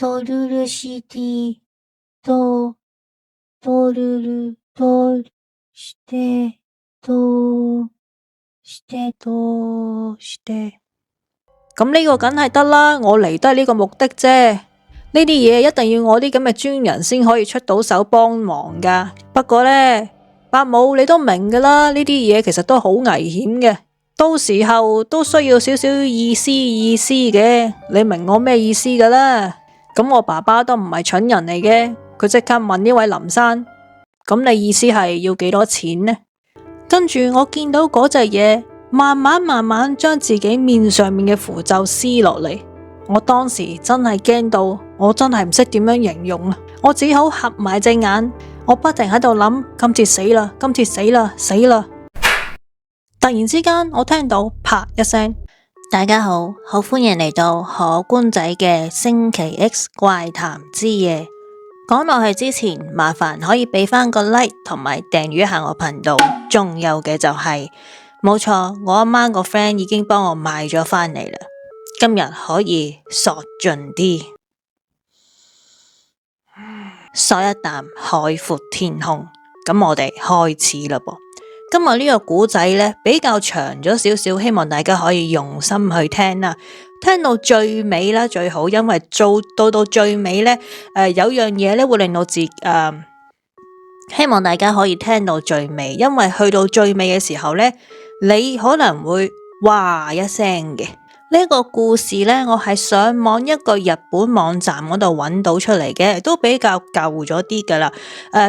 トルルシティトトルルトしてトしてトして咁呢個梗係得啦，我嚟都係呢個目的啫。呢啲嘢一定要我啲咁嘅專人先可以出到手幫忙噶。不過呢，伯母你都明噶啦，呢啲嘢其實都好危險嘅，到時候都需要少少意思嘅。你明我咩意思噶啦？咁我爸爸都唔係蠢人嚟嘅，佢即刻問呢位林生：咁你意思係要幾多錢呢？跟住我見到嗰隻嘢慢慢將自己面上面嘅符咒撕落嚟，我當時真係驚到，我真係唔識點樣形容啦。我只好合埋隻眼，我不停喺度諗：今次死啦，今次死啦，死啦！突然之間，我聽到啪一聲。大家好，好歡迎嚟到可觀仔嘅星期 X 怪談之夜。講落去之前，麻煩可以俾翻個 like 同埋訂閱下我頻道。仲有嘅就係，冇錯，我阿媽個 friend 已經幫我買咗返嚟啦。今日可以索盡啲，嗦一啖海闊天空。咁我哋開始啦噃。今日呢個故仔呢，比較長咗少少，希望大家可以用心去聽啦，聽到最尾啦最好，因為到最尾呢，有樣嘢呢會令到希望大家可以聽到最尾，因為去到最尾嘅時候呢，你可能會哇一聲嘅。呢個故事呢，我係上網一個日本網站嗰度揾到出嚟嘅，都比較舊咗啲噶啦。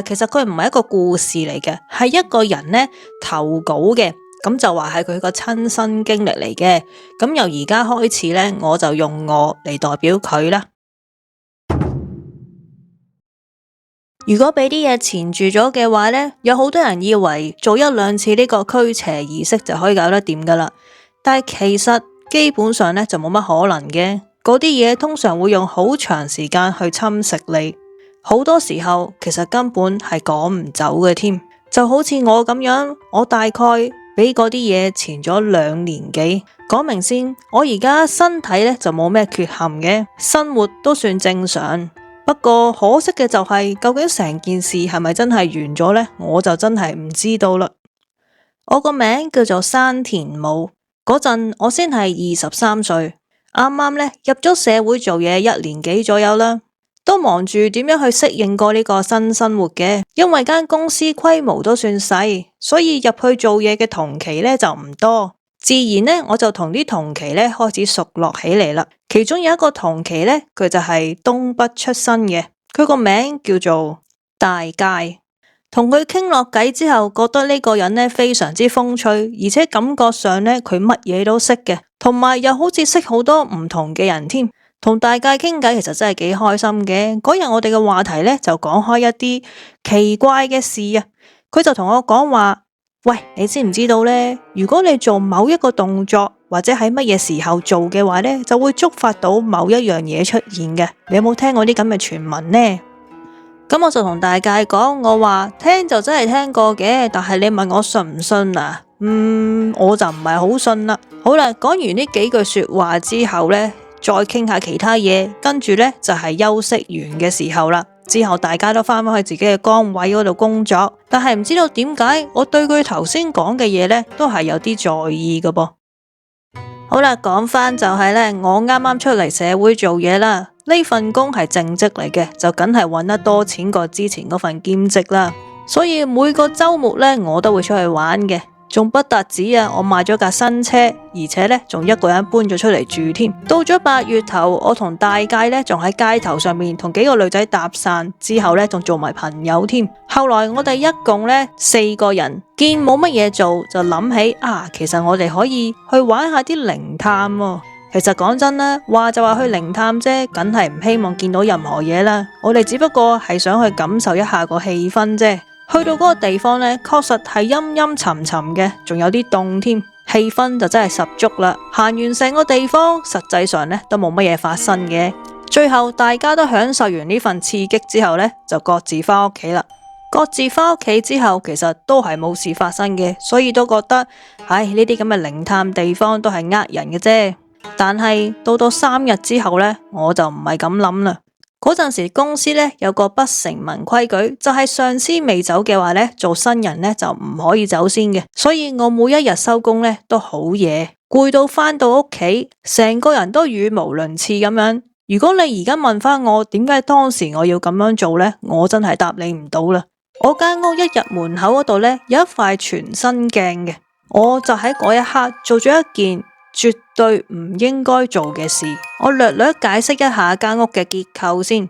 其實佢唔係一個故事嚟嘅，係一個人呢投稿嘅，咁就話係佢個親身經歷嚟嘅。咁由而家開始呢，我就用我嚟代表佢啦。如果俾啲嘢纏住咗嘅話呢，有好多人以為做一兩次呢個驅邪儀式就可以搞得掂噶啦，但係其實基本上呢就冇乜可能嘅。嗰啲嘢通常會用好長時間去侵蝕你，好多時候其實根本係趕唔走嘅添。就好似我咁樣，我大概俾嗰啲嘢纏咗2年幾。講明先，我而家身體呢就冇咩缺陷嘅，生活都算正常。不過可惜嘅就係，究竟成件事係咪真係完咗呢？我就真係唔知道啦。我個名叫做山田舞，嗰陣我先係23歲，啱啱呢入咗社會做嘢1年幾左右啦，都忙住點樣去適應過呢個新生活嘅。因為間公司規模都算細，所以入去做嘢嘅同期呢就唔多。自然呢，我就同啲同期呢開始熟絡起嚟啦。其中有一個同期呢，佢就係東北出身嘅，佢個名叫做大介。同佢傾落偈之後，覺得呢個人呢非常之風趣，而且感覺上呢，佢乜嘢都識嘅，同埋又好似識好多唔同嘅人添。同大介傾偈其實真係幾開心嘅。嗰日我哋嘅話題呢，就講開一啲奇怪嘅事啊。佢就同我講話：喂，你知唔知道呢？如果你做某一個動作或者喺乜嘢時候做嘅話呢，就會觸發到某一樣嘢出現嘅。你有冇聽過啲咁嘅傳聞呢？咁我就同大介講，我話聽就真係聽過嘅，但係你問我信唔信啊？我就唔係好信啦。好啦，講完呢幾句說話之後呢，再傾下其他嘢，跟住呢，就係休息完嘅時候啦。之後大家都翻返去自己嘅崗位嗰度工作，但係唔知道點解我對佢頭先講嘅嘢呢，都係有啲在意嘅噃。好啦，講翻就係呢，我啱啱出嚟社會做嘢啦，呢份工係正職嚟嘅，就梗係揾得多錢過之前嗰份兼職啦。所以每個周末呢，我都會出去玩嘅。仲不特止啊！我買咗架新車，而且呢，仲一個人搬咗出嚟住添。到咗8月頭，我同大介呢，仲喺街頭上面同幾個女仔搭訕，之後呢，仲做埋朋友添。後來我哋一共呢4個人，見冇乜嘢做，就諗起啊，其實我哋可以去玩下啲靈探喎。其實講真啦，話就話去靈探啫，梗係唔希望見到任何嘢啦。我哋只不過係想去感受一下個氣氛啫。去到嗰個地方呢，確實係陰陰沉沉嘅，仲有啲凍添，氣氛就真係十足啦。行完成個地方，實際上呢都冇乜嘢發生嘅。最後大家都享受完呢份刺激之後呢，就各自翻屋企啦。各自翻屋企之後，其實都係冇事發生嘅，所以都覺得，唉，呢啲咁嘅靈探地方都係呃人嘅啫。但係到3日之後呢，我就唔係咁諗啦。嗰陣時公司呢有個不成文規矩，就係上司未走嘅話呢，做新人呢就唔可以走先嘅。所以我每一日收工呢都好夜，攰到返到屋企，成個人都語無倫次咁樣。如果你而家問翻我點解當時我要咁樣做呢，我真係答你唔到啦。我間屋一入門口嗰度呢，有一塊全新鏡嘅，我就喺嗰一刻做咗一件絕對唔應該做嘅事。我略略解釋一下間屋嘅結構先。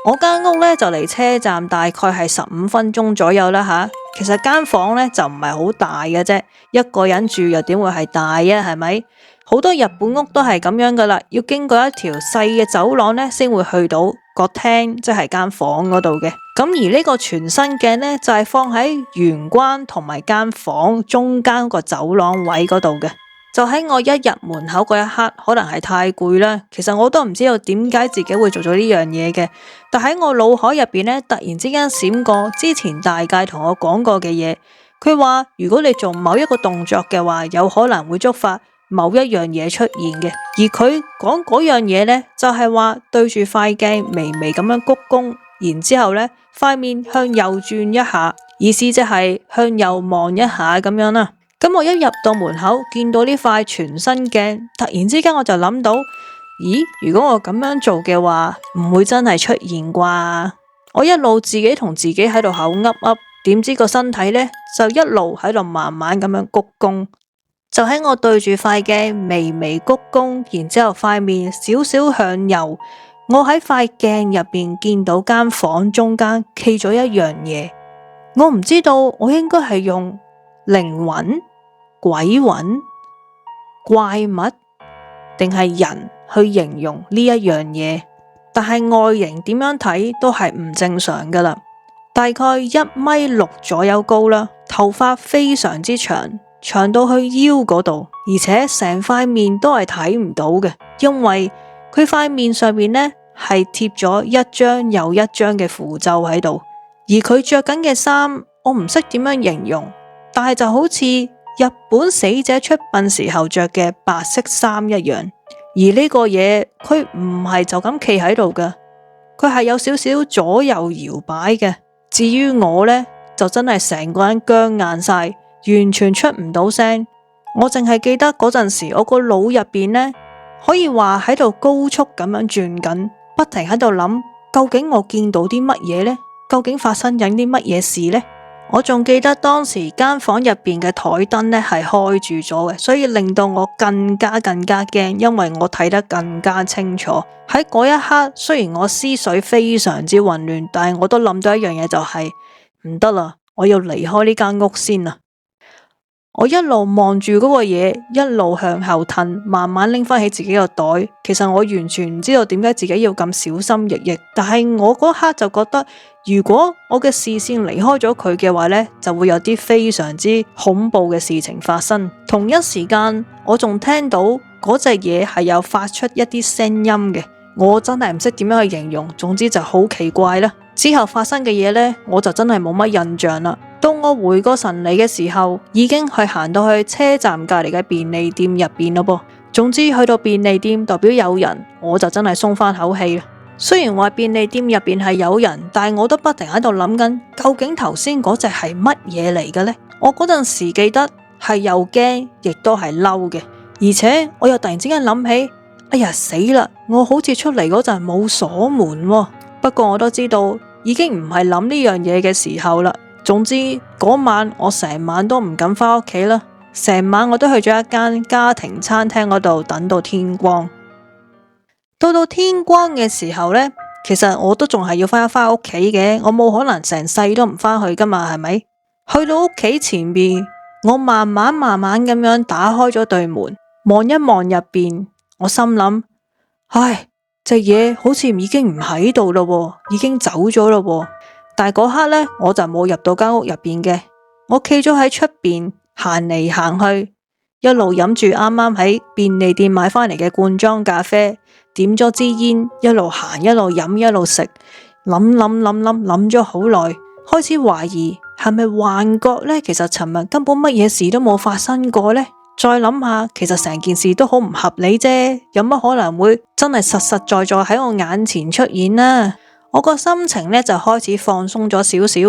我間屋呢就離車站大概係15分鐘左右啦吓。其實間房呢就唔係好大嘅啫，一個人住又點會係大啊？係咪？好多日本屋都係咁樣噶啦，要經過一條細嘅走廊呢，先會去到個廳，即係間房嗰度嘅。咁而呢個全新鏡呢，就係放喺玄關同埋間房中間個走廊位嗰度嘅。就喺我一入門口嗰一刻，可能係太攰啦，其實我都唔知道點解自己會做咗呢樣嘢嘅。但喺我腦海入邊呢，突然之間閃過之前大介同我講過嘅嘢。佢話如果你做某一個動作嘅話，有可能會觸發某一樣嘢出現嘅。而佢講嗰樣嘢呢，就係話對住塊鏡微微咁樣鞠躬，然之後呢塊面向右轉一下，意思即係向右望一下咁樣啦。咁我一入到門口，見到呢塊全新鏡，突然之間我就諗到，咦？如果我咁樣做嘅話，唔會真係出現啩？我一路自己同自己喺度口噏噏，點知個身體呢，就一路喺度慢慢咁樣鞠躬。就喺我對住塊鏡微微鞠躬，然之後塊面少少向右，我喺塊鏡入邊見到間房中間企咗一樣嘢。我唔知道我應該係用靈魂、鬼魂、怪物定係人去形容呢一樣嘢，但係外形點樣睇都係唔正常噶啦。大概1.6米左右高啦，頭髮非常之長，長到去腰嗰度，而且成塊面都係睇唔到嘅，因為佢塊面上面呢係貼咗一張又一張嘅符咒喺度，而佢着緊嘅衫我唔識點樣形容，但係就好似日本死者出殯時候着嘅白色衫一樣。而呢個嘢佢唔係就咁企喺度噶，佢係有少少左右搖擺嘅。至於我呢，就真係成個人僵硬晒，完全出唔到聲。我淨係記得嗰陣時，我個腦入邊呢，可以話喺度高速咁樣轉緊，不停喺度諗，究竟我見到啲乜嘢呢？究竟發生緊啲乜嘢事呢？我仲記得當時間房入邊嘅台燈呢係開住咗嘅，所以令到我更加驚，因為我睇得更加清楚。喺嗰一刻，雖然我思緒非常之混亂，但係我都諗到一樣嘢，就係唔得啦，我要離開呢間屋先啦。我一路望住嗰個嘢，一路向後褪，慢慢拎翻起自己個袋。其實我完全唔知道點解自己要咁小心翼翼，但係我嗰刻就覺得，如果我嘅視線離開咗佢嘅話呢，就會有啲非常之恐怖嘅事情發生。同一時間，我仲聽到嗰隻嘢係有發出一啲聲音嘅，我真係唔識點樣去形容，總之就好奇怪啦。之後發生嘅嘢呢，我就真係冇乜印象啦。到我回過神嚟嘅時候，已經係行到去車站隔籬嘅便利店入邊咯噃。總之去到便利店代表有人，我就真係鬆翻口氣啦。雖然話便利店入邊係有人，但係我都不停喺度諗緊，究竟頭先嗰隻係乜嘢嚟嘅呢？我嗰陣時記得係又驚，亦都係嬲嘅，而且我又突然之間諗起，哎呀死啦！我好似出嚟嗰陣冇鎖門喎。不過我都知道已經唔係諗呢樣嘢嘅時候啦。總之嗰晚我成晚都唔敢返屋企啦，成晚我都去咗一間家庭餐廳嗰度等到天光。到天光嘅時候呢，其實我都仲係要返屋企嘅，我冇可能成世都唔返去噶嘛，係咪？去到屋企前面，我慢慢咁樣打開咗對門，望一望入邊，我心諗，唉，隻嘢好似已經唔喺度咯，已經走咗咯。但係嗰刻呢，我就冇入到間屋入邊嘅，我企咗喺出邊行嚟行去，一路飲住啱啱喺便利店買翻嚟嘅罐裝咖啡，點咗支煙，一路行一路飲一路食，諗咗好耐，開始懷疑係咪幻覺呢？其實尋日根本乜嘢事都冇發生過呢。再諗下，其實成件事都好唔合理啫，有乜可能會真係實實在在喺我眼前出現呢？我個心情呢就開始放鬆咗少少，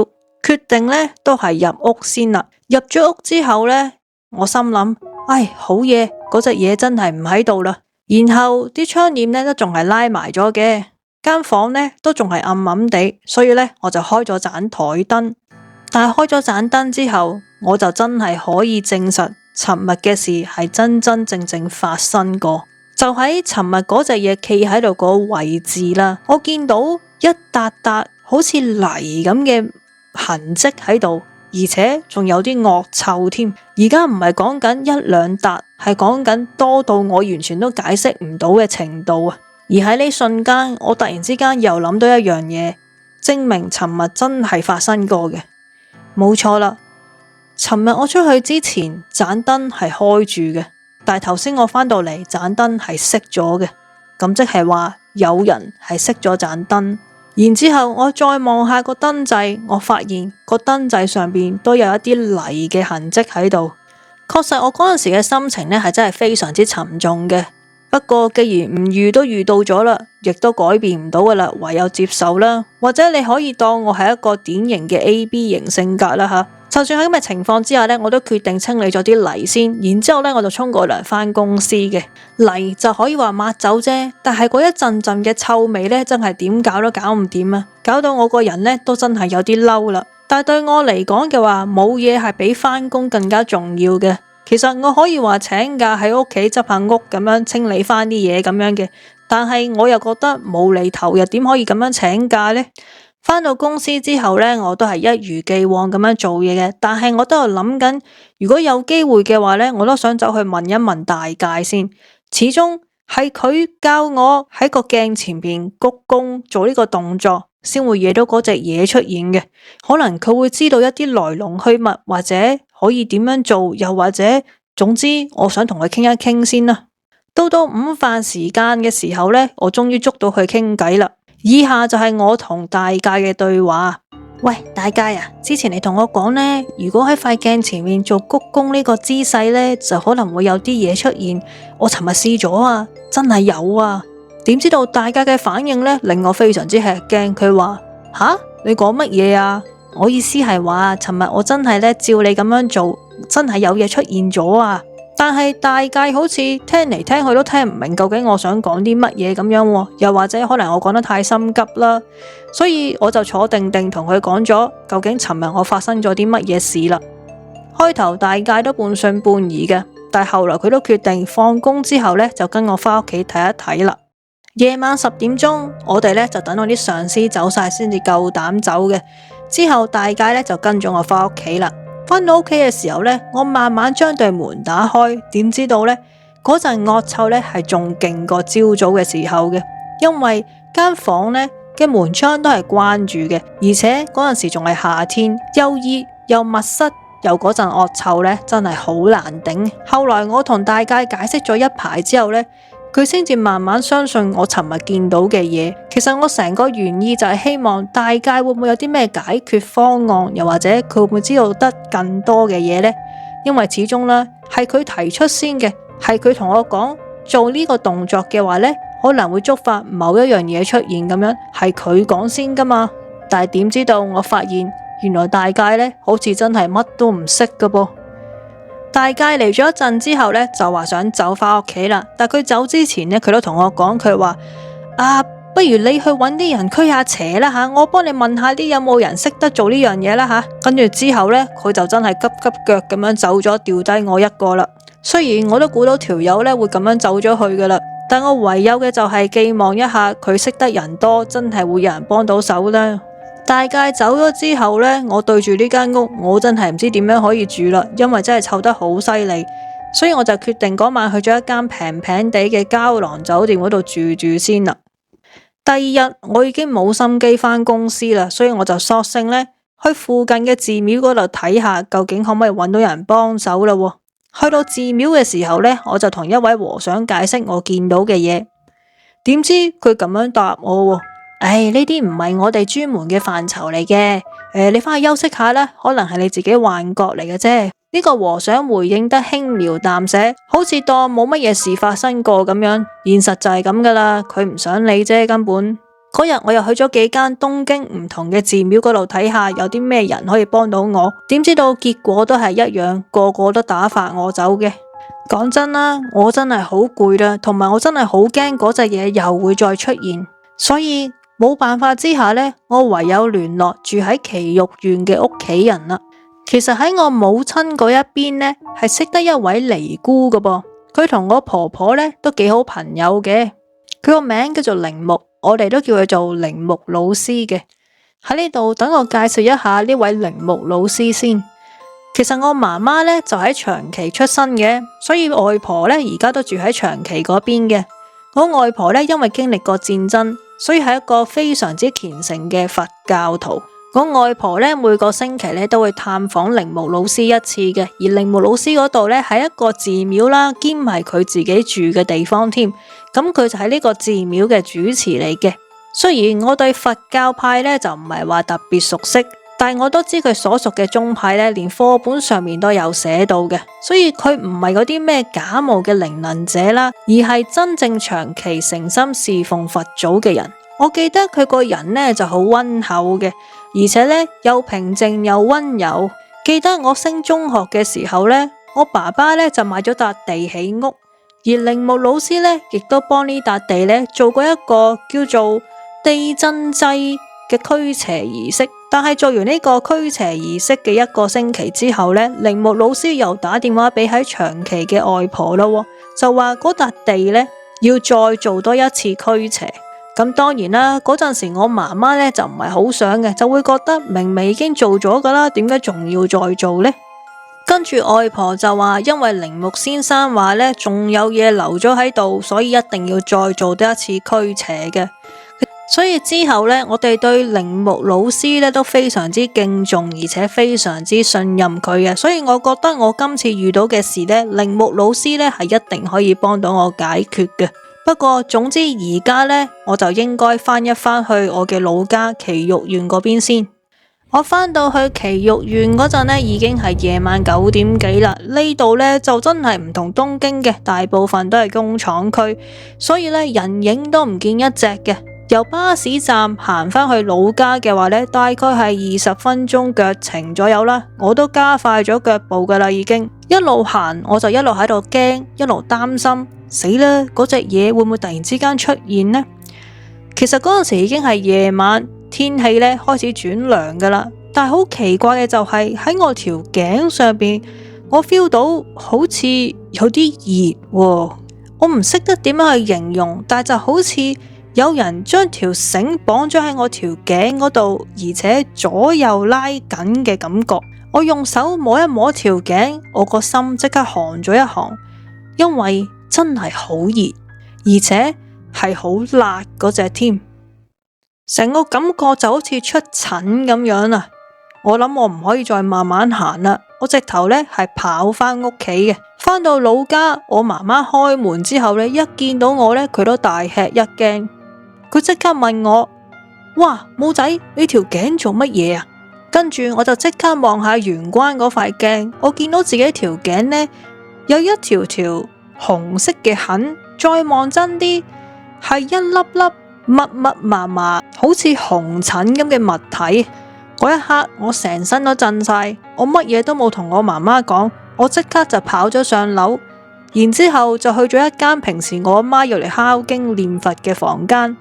決定呢都係入屋先啦。入咗屋之後呢，我心諗，唉，好嘢，嗰隻嘢真係唔喺度啦。然後啲窗簾呢都仲係拉埋咗嘅，間房呢都仲係暗暗地，所以呢，我就開咗盞台燈。但係開咗盞燈之後，我就真係可以證實尋日嘅事係真真正正發生過。就喺尋日嗰隻嘢企喺度嗰個位置啦，我見到一笪笪好似泥咁嘅痕跡喺度，而且仲有啲惡臭添。而家唔係講緊一兩笪，係講緊多到我完全都解釋唔到嘅程度啊！而喺呢瞬間，我突然之間又諗到一樣嘢，證明尋日真係發生過嘅。冇錯啦，尋日我出去之前盞燈係開住嘅，但係頭先我返到嚟盞燈係熄咗嘅，咁即係話有人係熄咗盞燈。然之後我再望下個燈掣，我發現個燈掣上邊都有一啲泥嘅痕跡喺度。確實我嗰陣時嘅心情呢係真係非常之沉重嘅。不過既然唔遇都遇到咗啦，亦都改變唔到噶啦，唯有接受啦。或者你可以當我係一個典型嘅 AB 型性格啦吓。就算喺咁嘅情況之下呢，我都決定清理咗啲泥先，然之後呢我就沖個涼返公司嘅。泥就可以話抹走啫，但係嗰一陣陣嘅臭味呢，真係點搞都搞唔掂啊！搞到我個人呢都真係有啲嬲啦。但係對我嚟講嘅話，冇嘢係比返工更加重要嘅。其實我可以話請假喺屋企執下屋咁樣清理翻啲嘢咁樣嘅，但係我又覺得無厘頭，又點可以咁樣請假呢？返到公司之後呢，我都係一如既往咁樣做嘢嘅，但係我都有諗緊，如果有機會嘅話呢，我都想走去問一問大介先。始終係佢教我喺個鏡前邊鞠躬做呢個動作，先會惹到嗰隻嘢出現嘅。可能佢會知道一啲來龍去脈，或者可以點樣做，又或者總之我想同佢傾一傾先啦。到午飯時間嘅時候呢，我終於捉到佢傾偈啦。以下就係我同大介嘅對話。喂，大介啊，之前你同我講呢，如果喺塊鏡前面做鞠躬呢個姿勢呢，就可能會有啲嘢出現。我尋日試咗啊，真係有啊。點知道大介嘅反應呢，令我非常之吃驚。佢話：吓，你講乜嘢啊？我意思係話，尋日我真係呢，照你咁樣做，真係有嘢出現咗啊。但係大介好似聽嚟聽去都聽唔明究竟我想講啲乜嘢咁樣，又或者可能我講得太心急啦，所以我就坐定定同佢講咗究竟尋日我發生咗啲乜嘢事啦。開頭大介都半信半疑嘅，但係後來佢都決定放工之後呢，就跟我返屋企睇一睇啦。夜晚10點鐘，我哋呢就等我啲上司走晒先至夠膽走嘅。之後大介呢就跟咗我返屋企啦。返到屋企嘅時候呢，我慢慢將對門打開，點知道呢，嗰陣惡臭呢係仲勁過朝早嘅時候嘅，因為間房呢嘅門窗都係關住嘅，而且嗰陣時仲係夏天，又熱又密室，又嗰陣惡臭呢真係好難頂。後來我同大介解釋咗一排之後呢，佢先至慢慢相信我尋日見到嘅嘢。其實我成個原意就係希望大介會唔會有啲咩解決方案，又或者佢會唔會知道得更多嘅嘢呢？因為始終呢係佢提出先嘅，係佢同我講做呢個動作嘅話呢，可能會觸發某一樣嘢出現咁樣，係佢講先噶嘛。但係點知道我發現原來大介呢好似真係乜都唔識噶噃。大介嚟咗一陣之後呢，就話想走返屋企啦。但佢走之前呢，佢都同我講，佢話：不如你去揾啲人驅下邪啦吓，我幫你問下啲有冇人識得做呢樣嘢啦吓。跟住之後呢，佢就真係急急腳咁樣走咗，掉低我一個啦。雖然我都估到條友呢會咁樣走咗去噶啦，但我唯有嘅就係寄望一下佢識得人多，真係會有人幫到手啦。大介走咗之後呢，我對住呢間屋，我真係唔知點樣可以住啦，因為真係臭得好犀利，所以我就決定嗰晚去咗一間平平地嘅膠囊酒店嗰度住住先啦。第二日我已經冇心機返公司啦，所以我就索性呢去附近嘅寺廟嗰度睇下，究竟可唔可以揾到人幫手啦。去到寺廟嘅時候呢，我就同一位和尚解釋我見到嘅嘢，點知佢咁樣答我。呢啲唔係我哋專門嘅範疇嚟嘅，你返去休息下啦，可能係你自己幻覺嚟嘅啫。呢個和尚回應得輕描淡寫，好似當冇乜嘢事發生過咁樣。現實就係咁噶啦，佢唔想理啫，根本。嗰日我又去咗幾間東京唔同嘅寺廟嗰度睇下有啲咩人可以幫到我，點知道結果都係一樣，個個都打發我走嘅。講真啦，我真係好攰啦，同埋我真係好驚嗰隻嘢又會再出現，所以冇辦法之下呢，我唯有聯絡住喺埼玉縣嘅屋企人啦。其實喺我母親嗰一邊呢，係識得一位尼姑噶噃，佢同我婆婆呢都幾好朋友嘅。佢個名叫做鈴木，我哋都叫佢做鈴木老師嘅。喺呢度等我介紹一下呢位鈴木老師先。其實我媽媽呢就喺長崎出生嘅，所以外婆呢而家都住喺長崎嗰邊嘅。我外婆呢因為經歷過戰爭，所以係一個非常之虔誠嘅佛教徒。我外婆呢每個星期呢都會探訪鈴木老師一次嘅，而鈴木老師嗰度呢係一個寺廟啦，兼係佢自己住嘅地方添。咁佢就係呢個寺廟嘅主持嚟嘅。雖然我對佛教派呢就唔係話特別熟悉，但係我都知佢所屬嘅宗派呢連課本上面都有寫到嘅，所以佢唔係嗰啲咩假冒嘅靈能者啦，而係真正長期誠心侍奉佛祖嘅人。我記得佢個人呢就好溫厚嘅，而且呢又平靜又溫柔。記得我升中學嘅時候呢，我爸爸呢就買咗笪地起屋，而鈴木老師呢亦都幫呢笪地呢做過一個叫做地鎮祭嘅驅邪儀式。但係做完呢個驅邪儀式嘅一個星期之後呢，鈴木老師又打電話俾喺長崎嘅外婆咯，就話嗰笪地呢要再做多一次驅邪。咁當然啦，嗰陣時我媽媽呢就唔係好想嘅，就會覺得明明已經做咗噶啦，點解仲要再做呢？跟住外婆就話，因為鈴木先生話呢仲有嘢留咗喺度，所以一定要再做多一次驅邪嘅。所以之後呢，我哋對鈴木老師呢都非常之敬重，而且非常之信任佢嘅。所以我覺得我今次遇到嘅事呢，鈴木老師呢係一定可以幫到我解決嘅。不過總之而家呢，我就應該翻一翻去我嘅老家埼玉縣嗰邊先。我翻到去埼玉縣嗰陣呢，已經係夜晚9點幾啦。呢度呢就真係唔同東京嘅，大部分都係工廠區，所以呢人影都唔見一隻嘅。由巴士站行返去老家嘅話呢，大概係20分鐘腳程左右啦。我都加快咗腳步噶啦，已經一路行我就一路喺度驚，一路擔心死啦，嗰隻嘢會唔會突然之間出現呢？其實嗰陣時已經係夜晚，天氣呢開始轉涼噶啦。但係好奇怪嘅就係喺我條頸上邊，我 feel 到好似有啲熱喎。我唔識得點樣去形容，但係就好似有人將條繩綁咗喺我條頸嗰度，而且左右拉緊嘅感覺。我用手摸一摸條頸，我個心即刻寒咗一寒，因為真係好熱，而且係好辣嗰隻添。成個感覺就好似出疹咁樣啊！我諗我唔可以再慢慢行啦，我直頭呢係跑返屋企嘅。返到老家，我媽媽開門之後呢，一見到我呢，佢都大吃一驚。佢即刻問我：哇，母仔，你條頸做乜嘢啊？跟住我就即刻望下玄關嗰塊鏡，我見到自己條頸呢，有一條條紅色嘅痕，再望真啲係一粒粒密密麻麻好似紅疹咁嘅物體。嗰一刻我成身都震晒，我乜嘢都冇同我媽媽講，我即刻就跑咗上樓，然之後就去咗一間平時我阿媽要嚟敲經念佛嘅房間。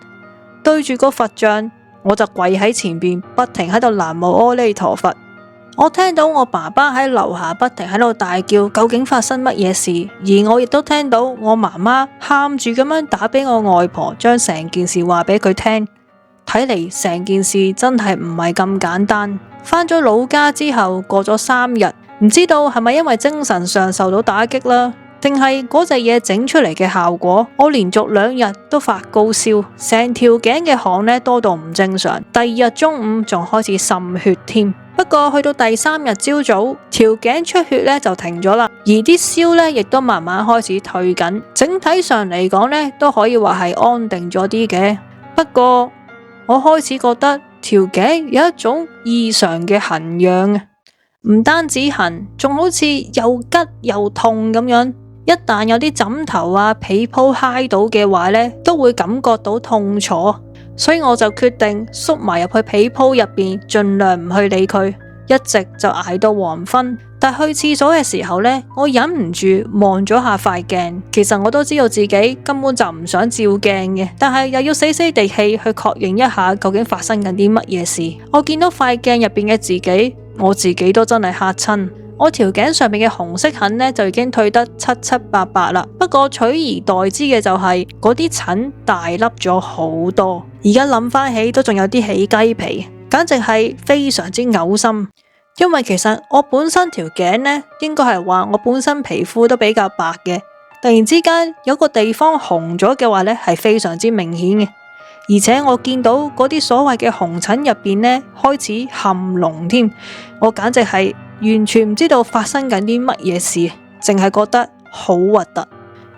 對住個佛像，我就跪喺前邊，不停喺度南無阿彌陀佛。我聽到我爸爸喺樓下不停喺度大叫，究竟發生乜嘢事？而我亦都聽到我媽媽喊住咁樣打俾我外婆，將成件事話俾佢聽。睇嚟成件事真係唔係咁簡單。返咗老家之後，過咗3日，唔知道係咪因為精神上受到打擊啦，定係嗰隻嘢整出嚟嘅效果？我連續2日都發高燒，成條頸嘅汗呢多到唔正常。第2日中午仲開始滲血添。不過去到第3日朝早，條頸出血呢就停咗啦，而啲燒呢亦都慢慢開始退緊。整體上嚟講呢，都可以話係安定咗啲嘅。不過我開始覺得條頸有一種異常嘅痕癢啊！唔單止痕，仲好似又吉又痛咁樣。一旦有啲枕頭啊、被鋪揩到嘅話呢，都會感覺到痛楚。所以我就決定縮埋入去被鋪入邊，盡量唔去理佢，一直就捱到黃昏。但去廁所嘅時候呢，我忍唔住望咗下塊鏡。其實我都知道自己根本就唔想照鏡嘅，但係又要死死地氣去確認一下究竟發生緊啲乜嘢事。我見到塊鏡入邊嘅自己，我自己都真係嚇親。我條頸上面嘅紅色痕呢，就已經退得七七八八啦。不過取而代之嘅就係嗰啲疹大粒咗好多。而家諗翻起都仲有啲起雞皮，簡直係非常之嘔心。因為其實我本身條頸呢，應該係話我本身皮膚都比較白嘅，突然之間有個地方紅咗嘅話呢，係非常之明顯嘅。而且我見到嗰啲所謂嘅紅疹入邊呢，開始含膿添，我簡直係完全唔知道發生緊啲乜嘢事，淨係覺得好核突。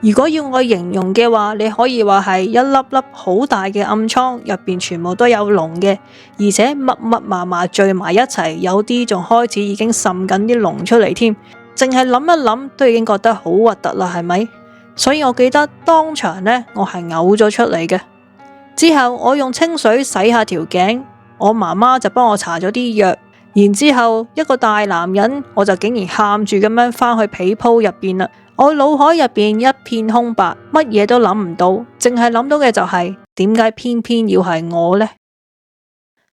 如果要我形容嘅話，你可以話係一粒粒好大嘅暗瘡，入邊全部都有膿嘅，而且密密麻麻聚埋一齊，有啲仲開始已經滲緊啲膿出嚟添。淨係諗一諗都已經覺得好核突啦，係咪？所以我記得當場呢，我係嘔咗出嚟嘅。之後我用清水洗下條頸，我媽媽就幫我搽咗啲藥，然之後一個大男人，我就竟然喊住咁樣返去被鋪入邊啦。我腦海入邊一片空白，乜嘢都諗唔到，淨係諗到嘅就係點解偏偏要係我呢？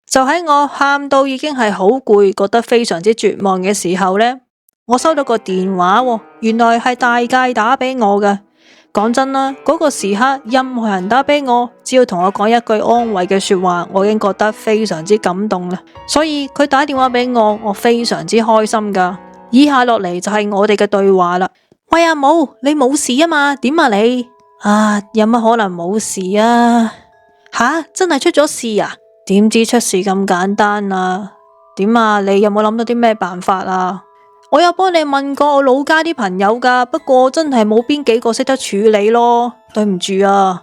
就喺我喊到已經係好攰，覺得非常之絕望嘅時候呢，我收到個電話喎，原來係大介打俾我嘅。講真啦，嗰個時刻任何人打俾我，只要同我講一句安慰嘅說話，我已經覺得非常之感動啦。所以佢打電話俾我，我非常之開心噶。以下落嚟就係我哋嘅對話啦。喂，阿母，你冇事啊嘛？點啊你？啊，有乜可能冇事啊？吓，真係出咗事啊？點知出事咁簡單啊？點啊？你有冇諗到啲咩辦法啊？我有幫你問過我老家啲朋友噶，不過真係冇邊幾個識得處理咯，對唔住啊。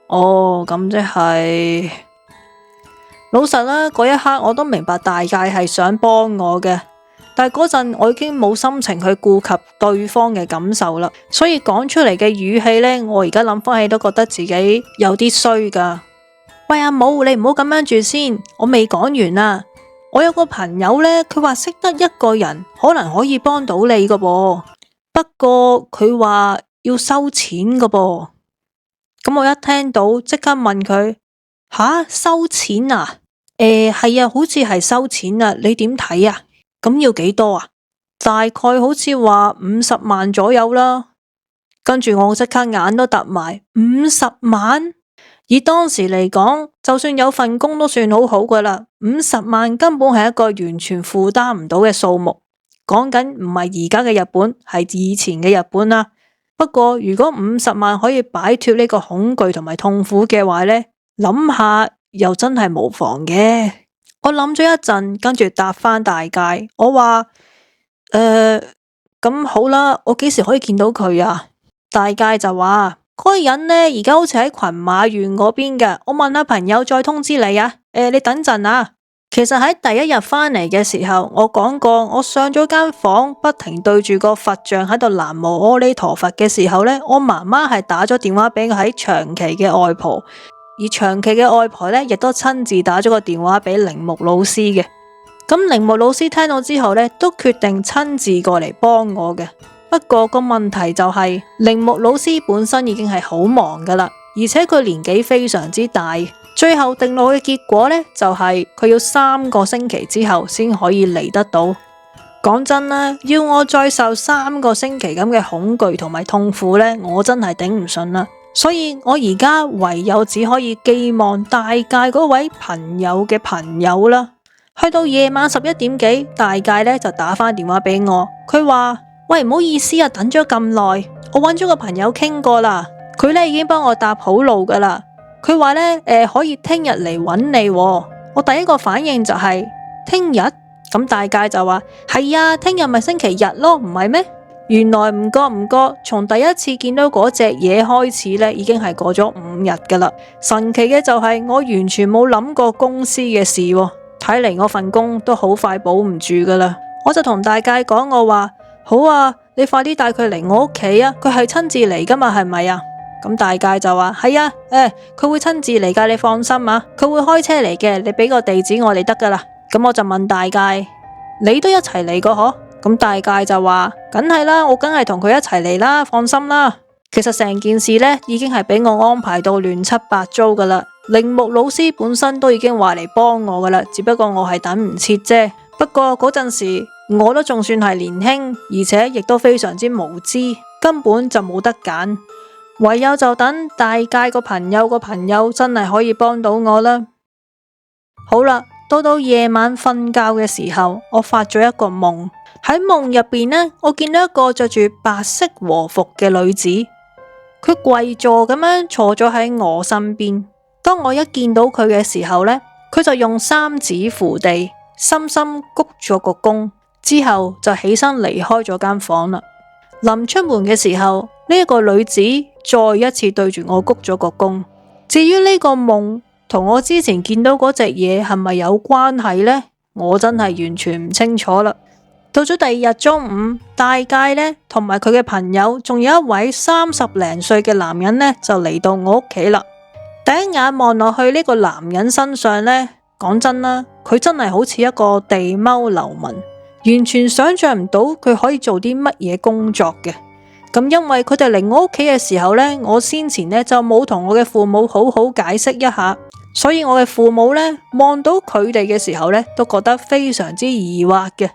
哦，咁即係老實啦，嗰一刻我都明白大介係想幫我嘅。但係嗰陣我已經冇心情去顧及對方嘅感受啦，所以講出嚟嘅語氣呢，我而家諗翻起都覺得自己有啲衰噶。喂，阿母，你唔好咁樣住先，我未講完啊。我有個朋友呢，佢話識得一個人可能可以幫到你噶噃，不過佢話要收錢噶噃。咁我一聽到即刻問佢：吓，收錢啊？係啊，好似係收錢啊，你點睇啊？咁要幾多啊？大概好似話50萬左右啦。跟住我即刻眼都凸埋，50萬？以當時嚟講，就算有份工都算好好噶啦。50萬根本係一個完全負擔唔到嘅數目。講緊唔係而家嘅日本，係以前嘅日本啦。不過如果50萬可以擺脫呢個恐懼同埋痛苦嘅話呢，諗下又真係無妨嘅。我諗咗一陣，跟住答翻大介，我話咁好啦，我幾時可以見到佢啊？大介就話嗰個人呢，而家好似喺群馬縣嗰邊嘅，我問下朋友再通知你啊。你等陣啊。其實喺第一日返嚟嘅時候，我講過，我上咗間房，不停對住個佛像喺度南無阿彌陀佛嘅時候呢，我媽媽係打咗電話俾我喺長崎嘅外婆。而長期嘅外婆呢，亦都親自打咗個電話俾鈴木老師嘅。咁鈴木老師聽到之後呢，都決定親自過嚟幫我嘅。不過個問題就係，鈴木老師本身已經係好忙噶啦，而且佢年紀非常之大。最後定落嘅結果呢，就係佢要3個星期之後先可以嚟得到。講真啦，要我再受3個星期咁嘅恐懼同埋痛苦呢，我真係頂唔順啦。所以我而家唯有只可以寄望大介嗰位朋友嘅朋友啦。去到夜晚11點幾，大介呢就打返電話俾我，佢話：喂，唔好意思啊，等咗咁耐，我揾咗個朋友傾過啦，佢呢已經幫我搭好路噶啦。佢話呢，可以聽日嚟揾你喎。我第一個反應就係聽日，咁大介就話：係啊，聽日咪星期日咯，唔係咩？原來唔覺，從第一次見到嗰隻嘢開始呢，已經係過咗5日噶啦。神奇嘅就係我完全冇諗過公司嘅事喎，睇嚟我份工都好快保唔住噶啦。我就同大介講，我話好啊，你快啲帶佢嚟我屋企啊，佢係親自嚟噶嘛，係咪啊？咁大介就話係啊，佢會親自嚟噶，你放心啊，佢會開車嚟嘅，你俾個地址我哋得噶啦。咁我就問大介，你都一齊嚟個嗬？咁大介就話梗係啦，我梗係同佢一齊嚟啦，放心啦。其實成件事呢已經係俾我安排到亂七八糟噶啦。鈴木老師本身都已經話嚟幫我噶啦，只不過我係等唔切啫。不過嗰陣時我都仲算係年輕，而且亦都非常之無知，根本就冇得揀，唯有就等大介個朋友真係可以幫到我啦。好啦，到夜晚瞓覺嘅時候，我發咗一個夢。喺夢入邊呢，我見到一個着住白色和服嘅女子，佢跪坐咁樣坐咗喺我身邊。當我一見到佢嘅時候呢，佢就用三指扶地，深深鞠咗個躬，之後就起身離開咗間房啦。臨出門嘅時候，呢一個女子再一次對住我鞠咗個躬。至於呢個夢同我之前見到嗰隻嘢係咪有關係呢？我真係完全唔清楚啦。到咗第二日中午，大介呢同埋佢嘅朋友，仲有一位30零歲嘅男人呢，就嚟到我屋企啦。第一眼望落去呢個男人身上呢，講真啦，佢真係好似一個地踎流民，完全想象唔到佢可以做啲乜嘢工作嘅。咁因為佢哋嚟我屋企嘅時候呢，我先前呢就冇同我嘅父母好好解釋一下，所以我嘅父母呢望到佢哋嘅時候呢，都覺得非常之疑惑嘅。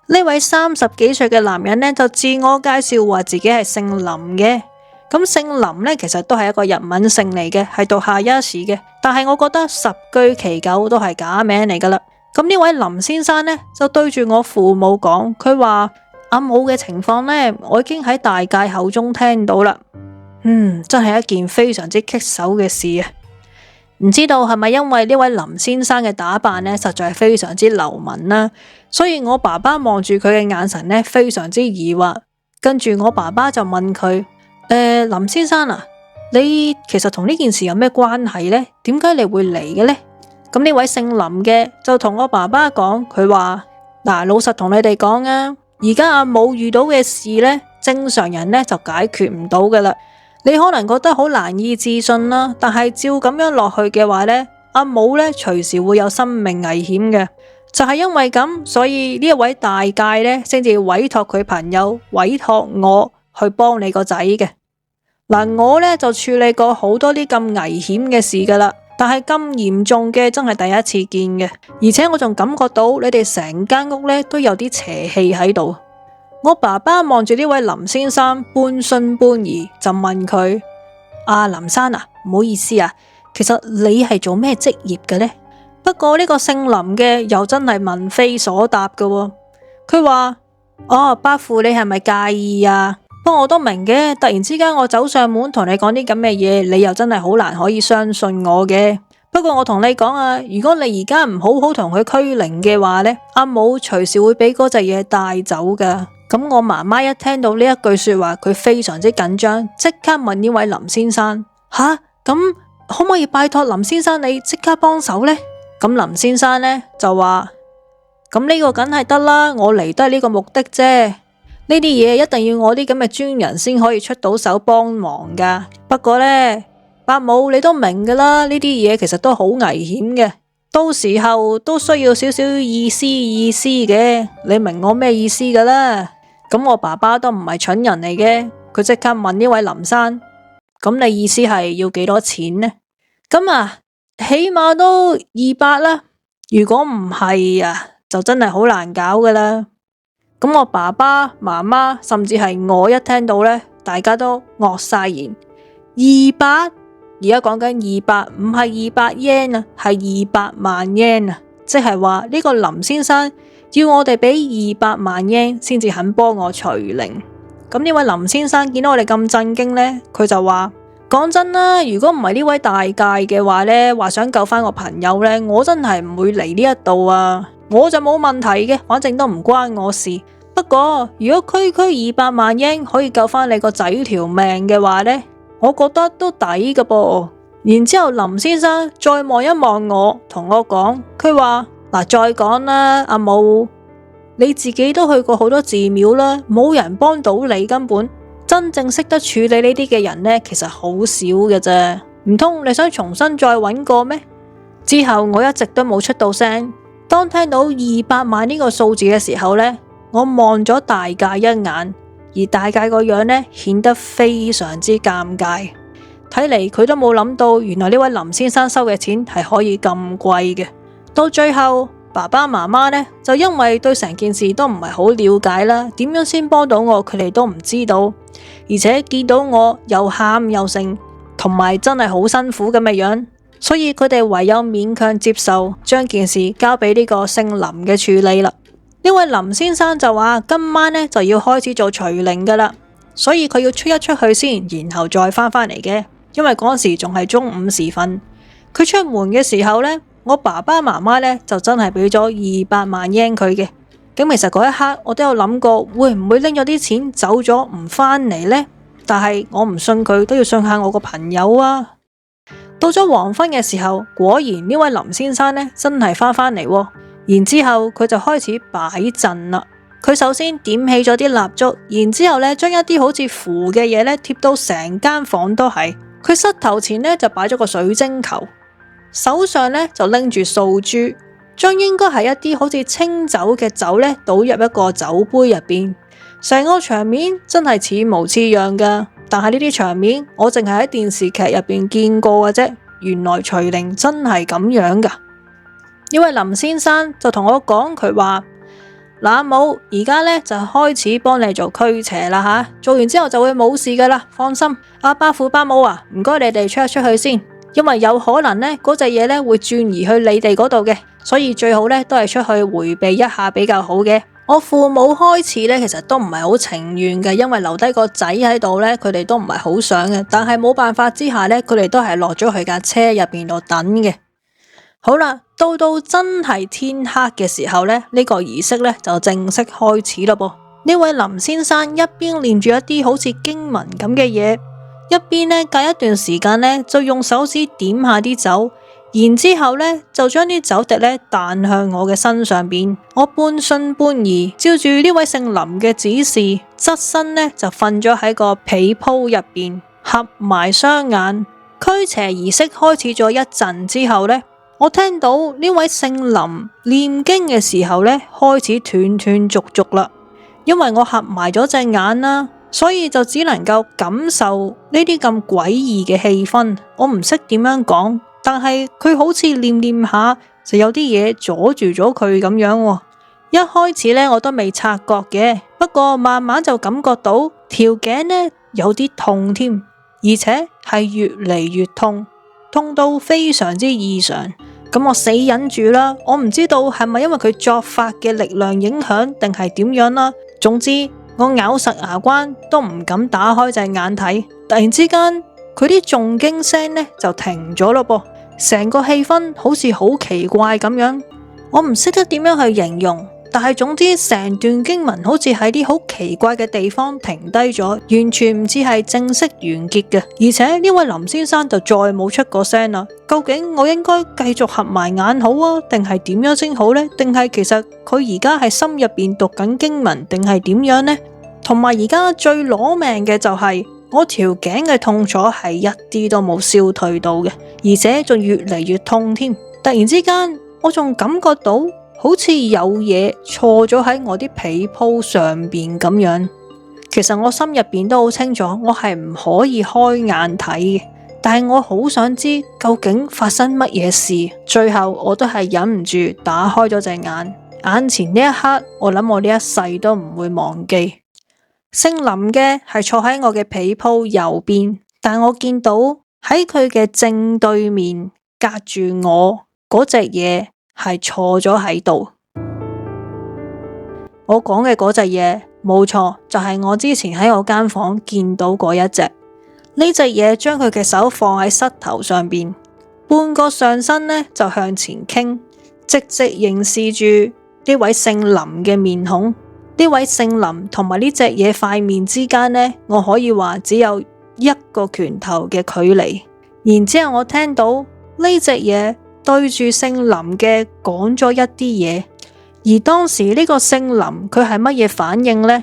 呢位30幾歲嘅男人呢，就自我介紹話自己係姓林嘅。咁姓林呢，其實都係一個日文姓嚟嘅，係讀下一士嘅。但係我覺得十居其九都係假名嚟噶啦。咁呢位林先生呢，就對住我父母講，佢話阿母嘅情況呢，我已經喺大介口中聽到啦。真係一件非常之棘手嘅事啊！唔知道係咪因為呢位林先生嘅打扮呢，實在係非常之流民啦，所以我爸爸望住佢嘅眼神呢，非常之疑惑。跟住我爸爸就問佢：林先生啊，你其實同呢件事有咩關係呢？點解你會嚟嘅呢？咁呢位姓林嘅就同我爸爸講，佢話嗱，老實同你哋講啊，而家阿母遇到嘅事呢，正常人呢就解決唔到噶啦。你可能覺得好難以置信啦，但係照咁樣落去嘅話呢，阿母呢隨時會有生命危險嘅。就係因為咁，所以呢一位大介呢先至委託佢朋友委託我去幫你個仔嘅。嗱，我呢就處理過好多啲咁危險嘅事噶啦，但係咁嚴重嘅真係第一次見嘅，而且我仲感覺到你哋成間屋呢都有啲邪氣喺度。我爸爸望住呢位林先生，半信半疑，就問佢：林生啊，唔好意思啊，其實你係做咩職業嘅呢？不過呢個姓林嘅又真係問非所答嘅喎。佢話：伯父你係咪介意啊？不過我都明嘅，突然之間我走上門同你講啲咁嘅嘢，你又真係好難可以相信我嘅。不過我同你講啊，如果你而家唔好好同佢驅靈嘅話呢，阿母隨時會俾嗰隻嘢帶走噶。咁我媽媽一聽到呢一句說話，佢非常之緊張，即刻問呢位林先生：吓，咁可唔可以拜託林先生你即刻幫手呢？咁林先生呢就話：咁呢個梗係得啦，我嚟都係呢個目的啫。呢啲嘢一定要我啲咁嘅專人先可以出到手幫忙噶。不過呢，伯母你都明噶啦，呢啲嘢其實都好危險嘅，到時候都需要少少意思嘅。你明我咩意思噶啦？咁我爸爸都唔係蠢人嚟嘅，佢即刻問呢位林生：咁你意思係要幾多錢呢？咁啊，起碼都200啦。如果唔係啊，就真係好難搞噶啦。咁我爸爸媽媽甚至係我一聽到呢，大家都愕晒然。200，而家講緊200，唔係200 yen 啊，係200萬 yen 啊，即係話呢個林先生要我哋俾200萬 yen 先至肯幫我除靈。咁呢位林先生見到我哋咁震驚呢，佢就話：講真啦，如果唔係呢位大介嘅話呢，話想救翻個朋友呢，我真係唔會嚟呢一度啊。我就冇問題嘅，反正都唔關我事。不過如果區200萬 yen 可以救翻你個仔條命嘅話呢，我覺得都抵噶噃。然之後林先生再望一望我，同我講，佢話：嗱，再講啦，阿母，你自己都去過好多寺廟啦，冇人幫到你，根本真正識得處理呢啲嘅人呢，其實好少嘅啫。唔通你想重新再揾過咩？之後我一直都冇出到聲。當聽到200萬呢個數字嘅時候呢，我望咗大介一眼，而大介個樣呢，顯得非常之尷尬。睇嚟佢都冇諗到，原來呢位林先生收嘅錢係可以咁貴嘅。到最後，爸爸媽媽呢，就因為對成件事都唔係好了解啦，點樣先幫到我，佢哋都唔知道。而且見到我又喊又剩，同埋真係好辛苦咁嘅樣，所以佢哋唯有勉強接受，將件事交俾呢個姓林嘅處理啦。呢位林先生就話今晚呢就要開始做除靈噶啦，所以佢要出一出去先，然後再返嚟嘅。因為嗰時仲係中午時分，佢出門嘅時候呢，我爸爸媽媽呢就真係俾咗200萬日圓佢嘅。咁其實嗰一刻我都有諗過，會唔會拎咗啲錢走咗唔返嚟呢？但係我唔信佢，都要信下我個朋友啊。到咗黃昏嘅時候，果然呢位林先生呢真係返嚟喎。然之後佢就開始擺陣啦。佢首先點起咗啲蠟燭，然之後呢將一啲好似符嘅嘢呢貼到成間房都係。佢膝頭前呢就擺咗個水晶球，手上呢就拎住素珠，將應該係一啲好似清酒嘅酒呢倒入一個酒杯入邊。成個場面真係似模似樣噶，但係呢啲場面我淨係喺電視劇入邊見過嘅啫。原來除靈真係咁樣噶。呢位林先生就同我講，佢話嗱，阿母而家呢就開始幫你做驅邪啦吓，做完之後就會冇事噶啦，放心。阿伯父伯母啊，唔該你哋出一出去先，因為有可能呢嗰隻嘢呢會轉移去你哋嗰度嘅，所以最好呢都係出去回避一下比較好嘅。我父母開始呢其實都唔係好情願嘅，因為留低個仔喺度呢，佢哋都唔係好想嘅，但係冇辦法之下呢，佢哋都係落咗去架車入邊度等嘅。好啦，到真係天黑嘅時候呢，呢個儀式呢就正式開始咯噃。呢位林先生一邊念住一啲好似經文咁嘅嘢，一邊呢隔一段時間呢就用手指點下啲酒，然之後呢就將啲酒滴呢彈向我嘅身上邊。我半信半疑，照住呢位姓林嘅指示，側身呢就瞓咗喺個被鋪入邊，合埋雙眼。驅邪儀式開始咗一陣之後呢，我聽到呢位姓林念經嘅時候呢，開始斷斷續續啦。因為我合埋咗隻眼啦，所以就只能夠感受呢啲咁詭異嘅氣氛。我唔識點樣講，但係佢好似念念下就有啲嘢阻住咗佢咁樣喎。一開始呢，我都未察覺嘅，不過慢慢就感覺到條頸呢有啲痛添，而且係越嚟越痛，痛到非常之異常。咁我死忍住啦，我唔知道係咪因為佢作法嘅力量影響定係點樣啦。總之我咬實牙關都唔敢打開隻眼睇。突然之間佢啲誦經聲呢就停咗咯噃，成個氣氛好似好奇怪咁樣，我唔識得點樣去形容。但係總之成段經文好似喺啲好奇怪嘅地方停低咗，完全唔似係正式完結嘅。而且呢位林先生就再冇出過聲啦。究竟我應該繼續合埋眼好啊，定係點樣先好呢？定係其實佢而家係心入邊讀緊經文，定係點樣呢？同埋而家最攞命嘅就係我條頸嘅痛楚係一啲都冇消退到嘅，而且仲越嚟越痛添。突然之間我仲感覺到好似有嘢錯咗喺我啲被鋪上邊咁樣。其實我心入邊都好清楚，我係唔可以開眼睇嘅，但係我好想知究竟發生乜嘢事。最後我都係忍唔住打開咗隻眼，眼前呢一刻，我諗我呢一世都唔會忘記。姓林嘅係坐喺我嘅被鋪右邊，但我見到喺佢嘅正對面隔住我嗰隻嘢係坐咗喺度。我講嘅嗰隻嘢冇錯，就係我之前喺我間房見到嗰一隻。呢隻嘢將佢嘅手放喺膝頭上邊，半個上身呢就向前傾，直直凝視住呢位姓林嘅面孔。呢位姓林同埋呢隻嘢塊面之間呢，我可以話只有一個拳頭嘅距離。然之後我聽到呢隻嘢對住姓林嘅講咗一啲嘢，而當時呢個姓林佢係乜嘢反應呢？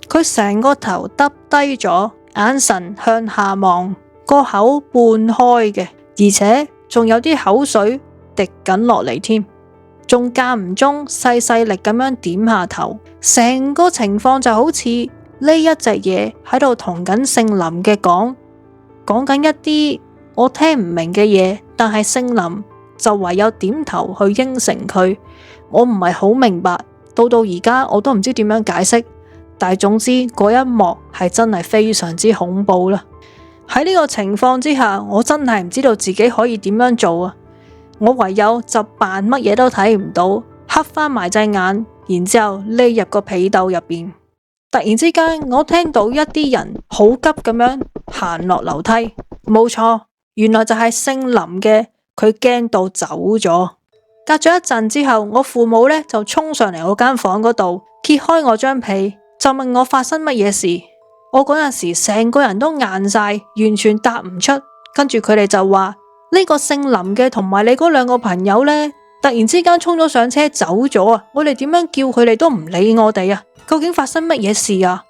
佢成個頭耷低咗，眼神向下望，個口半開嘅，而且仲有啲口水滴緊落嚟添，仲間唔中細細力咁樣點下頭，成個情況就好似呢一隻嘢喺度同緊姓林嘅講緊一啲我聽唔明嘅嘢，但係姓林就唯有點頭去應承佢。我唔係好明白，到而家我都唔知點樣解釋，但係總之嗰一幕係真係非常之恐怖啦。喺呢個情況之下，我真係唔知道自己可以點樣做啊！我唯有就扮乜嘢都睇唔到，黑翻埋隻眼，然之後匿入個被竇入邊。突然之間，我聽到一啲人好急咁樣行落樓梯，冇錯，原來就係姓林嘅，佢驚到走咗。隔咗一陣之後，我父母呢就衝上嚟我間房嗰度，揭開我張被，就問我發生乜嘢事。我嗰陣時成個人都硬晒，完全答唔出。跟住佢哋就話呢個姓林嘅同埋你嗰兩個朋友呢，突然之間衝咗上車走咗啊！我哋點樣叫佢哋都唔理我哋啊！究竟發生乜嘢事啊？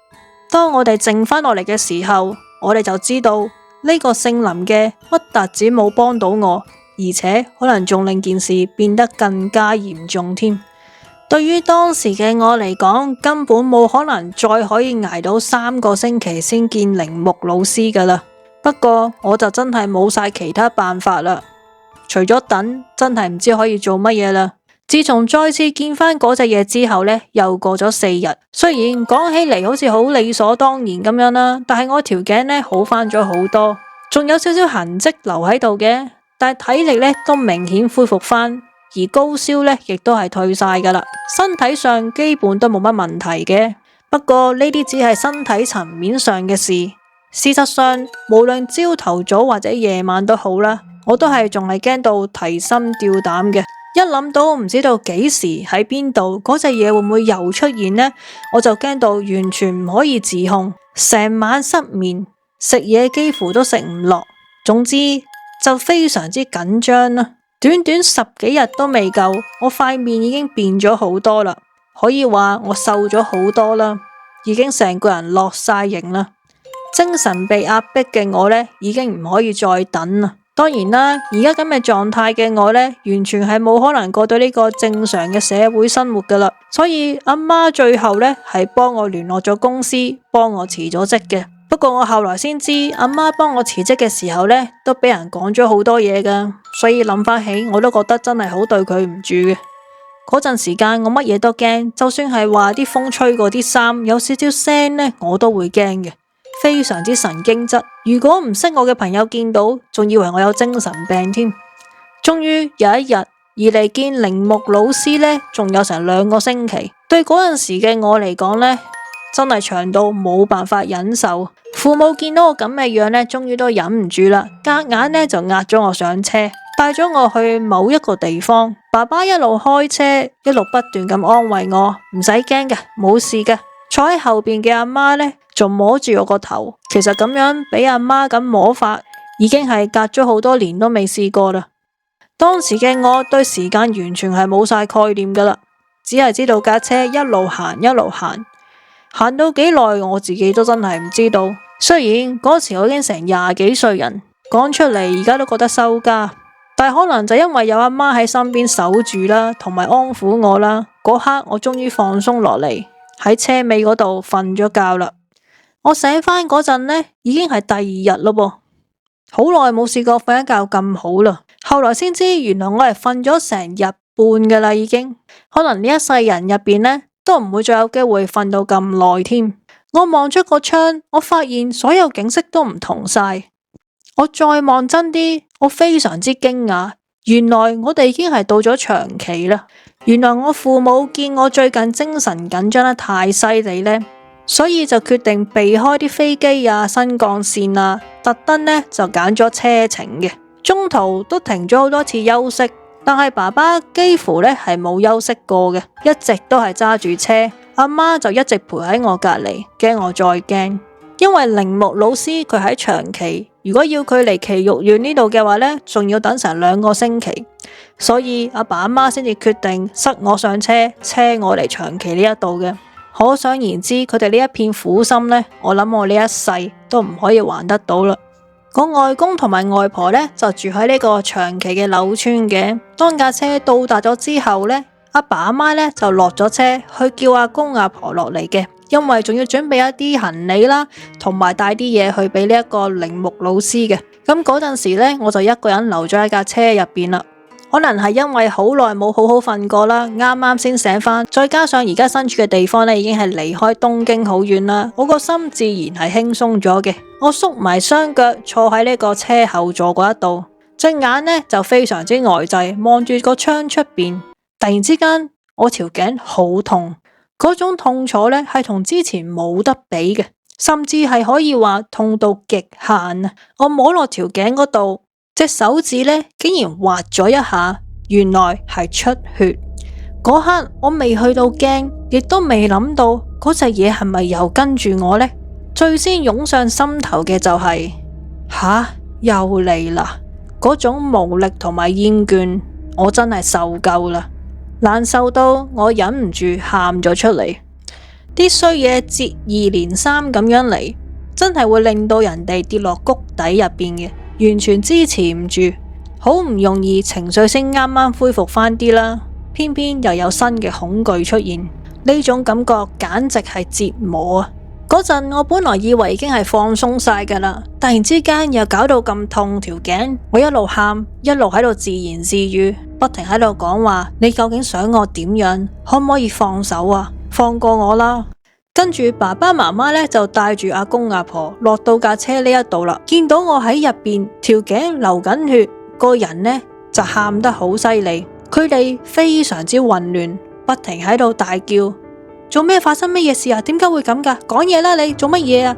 當我哋靜翻落嚟嘅時候，我哋就知道呢個姓林嘅不但止冇幫到我，而且可能仲令件事變得更加嚴重添。對於當時嘅我嚟講，根本冇可能再可以捱到3個星期先見鈴木老師噶啦。不過我就真係冇晒其他辦法啦，除咗等，真係唔知可以做乜嘢啦。自從再次見翻嗰隻嘢之後呢，又過咗4日。雖然講起嚟好似好理所當然咁樣啦，但係我條頸呢好翻咗好多，仲有少少痕跡留喺度嘅，但係體力呢都明顯恢復翻，而高燒呢亦都係退晒噶啦，身體上基本都冇乜問題嘅。不過呢啲只係身體層面上嘅事，事實上無論朝頭早或者夜晚都好啦，我都係仲係驚到提心吊膽嘅。一諗到唔知道幾時喺邊度嗰隻嘢會唔會又出現呢，我就驚到完全唔可以自控，成晚失眠，食嘢幾乎都食唔落，總之就非常之緊張啦。短短10幾日都未夠，我塊面已經變咗好多啦，可以話我瘦咗好多啦，已經成個人落晒型啦。精神被壓迫嘅我呢，已經唔可以再等啦。當然啦，而家咁嘅狀態嘅我呢，完全係冇可能過到呢個正常嘅社會生活噶啦。所以阿媽最後呢，係幫我聯絡咗公司，幫我辭咗職嘅。不過我後來先知，阿媽幫我辭職嘅時候呢，都俾人講咗好多嘢噶。所以諗翻起，我都覺得真係好對佢唔住嘅。嗰陣時間我乜嘢都驚，就算係話啲風吹過啲衫有少少聲呢，我都會驚嘅。非常之神經質，如果唔識我嘅朋友見到，仲以為我有精神病添。終於有一日，而嚟見鈴木老師呢，仲有成2個星期。對嗰陣時嘅我嚟講呢，真係長到冇辦法忍受。父母見到我咁嘅樣呢，終於都忍唔住啦，夾硬呢就押咗我上車，帶咗我去某一個地方。爸爸一路開車，一路不斷咁安慰我，唔使驚嘅，冇事嘅。坐喺後邊嘅阿媽呢，仲摸住我個頭。其實咁樣俾阿媽咁摸法，已經係隔咗好多年都未試過啦。當時嘅我對時間完全係冇晒概念噶啦，只係知道架車一路行一路行，行到幾耐我自己都真係唔知道。雖然嗰時我已經成20幾歲人，講出嚟而家都覺得羞家，但可能就因為有阿媽喺身邊守住啦，同埋安撫我啦，嗰刻我終於放鬆落嚟，喺車尾嗰度瞓咗覺啦。我醒返嗰陣呢，已經係第2日咯噃，好耐冇試過瞓一覺咁好啦。後來先知，原來我係瞓咗成日半噶啦，已經可能呢一世人入邊呢，都唔會再有機會瞓到咁耐添。我望出個窗，我發現所有景色都唔同晒。我再望真啲，我非常之驚訝，原來我哋已經係到咗長期啦。原來我父母見我最近精神緊張得太犀利呢，所以就決定避開啲飛機啊、新幹線啊，特登呢就揀咗車程嘅。中途都停咗好多次休息，但係爸爸幾乎呢係冇休息過嘅，一直都係揸住車。阿媽就一直陪喺我隔籬，驚我再驚。因為鈴木老師佢喺長期如果要佢嚟埼玉縣呢度嘅話呢，仲要等成2個星期，所以阿爸阿媽先至決定塞我上車，車我嚟長崎呢一度嘅。可想而知，佢哋呢一片苦心呢，我諗我呢一世都唔可以還得到啦。我外公同埋外婆呢，就住喺呢個長崎嘅柳村嘅。當架車到達咗之後呢，阿爸阿媽呢就落咗車去叫阿公阿婆落嚟嘅，因為仲要準備一啲行李啦，同埋帶啲嘢去俾呢一個鈴木老師嘅。咁嗰陣時呢，我就一個人留咗喺架車入邊啦。可能係因為好耐冇好好瞓過啦，啱啱先醒返，再加上而家身處嘅地方呢已經係離開東京好遠啦，我個心自然係輕鬆咗嘅。我縮埋雙腳坐喺呢個車後座嗰一度，隻眼呢就非常之呆滯，望住個窗出邊。突然之間，我條頸好痛，嗰種痛楚呢係同之前冇得比嘅，甚至係可以話痛到極限啊！我摸落條頸嗰度，隻手指呢竟然滑咗一下，原來係出血。嗰刻我未去到驚，亦都未諗到嗰隻嘢係咪又跟住我呢？最先湧上心頭嘅就係又嚟啦！嗰種無力同埋厭倦，我真係受夠啦，難受到我忍唔住喊咗出嚟。啲衰嘢接二連三咁樣嚟，真係會令到人哋跌落谷底入邊嘅。完全支持唔住，好唔容易情緒先啱啱恢復返啲啦，偏偏又有新嘅恐懼出現，呢種感覺簡直係折磨啊！嗰陣我本來以為已經係放鬆晒噶啦，突然之間又搞到咁痛條頸，我一路喊一路喺度自言自語，不停喺度講話：你究竟想我點樣？可唔可以放手啊？放過我啦！跟住爸爸媽媽呢，就帶住阿公阿婆落到架車呢一度啦，見到我喺入邊條頸流緊血，個人呢就喊得好犀利，佢哋非常之混亂，不停喺度大叫：做咩？發生乜嘢事啊？點解會咁噶？講嘢啦，你做乜嘢啊？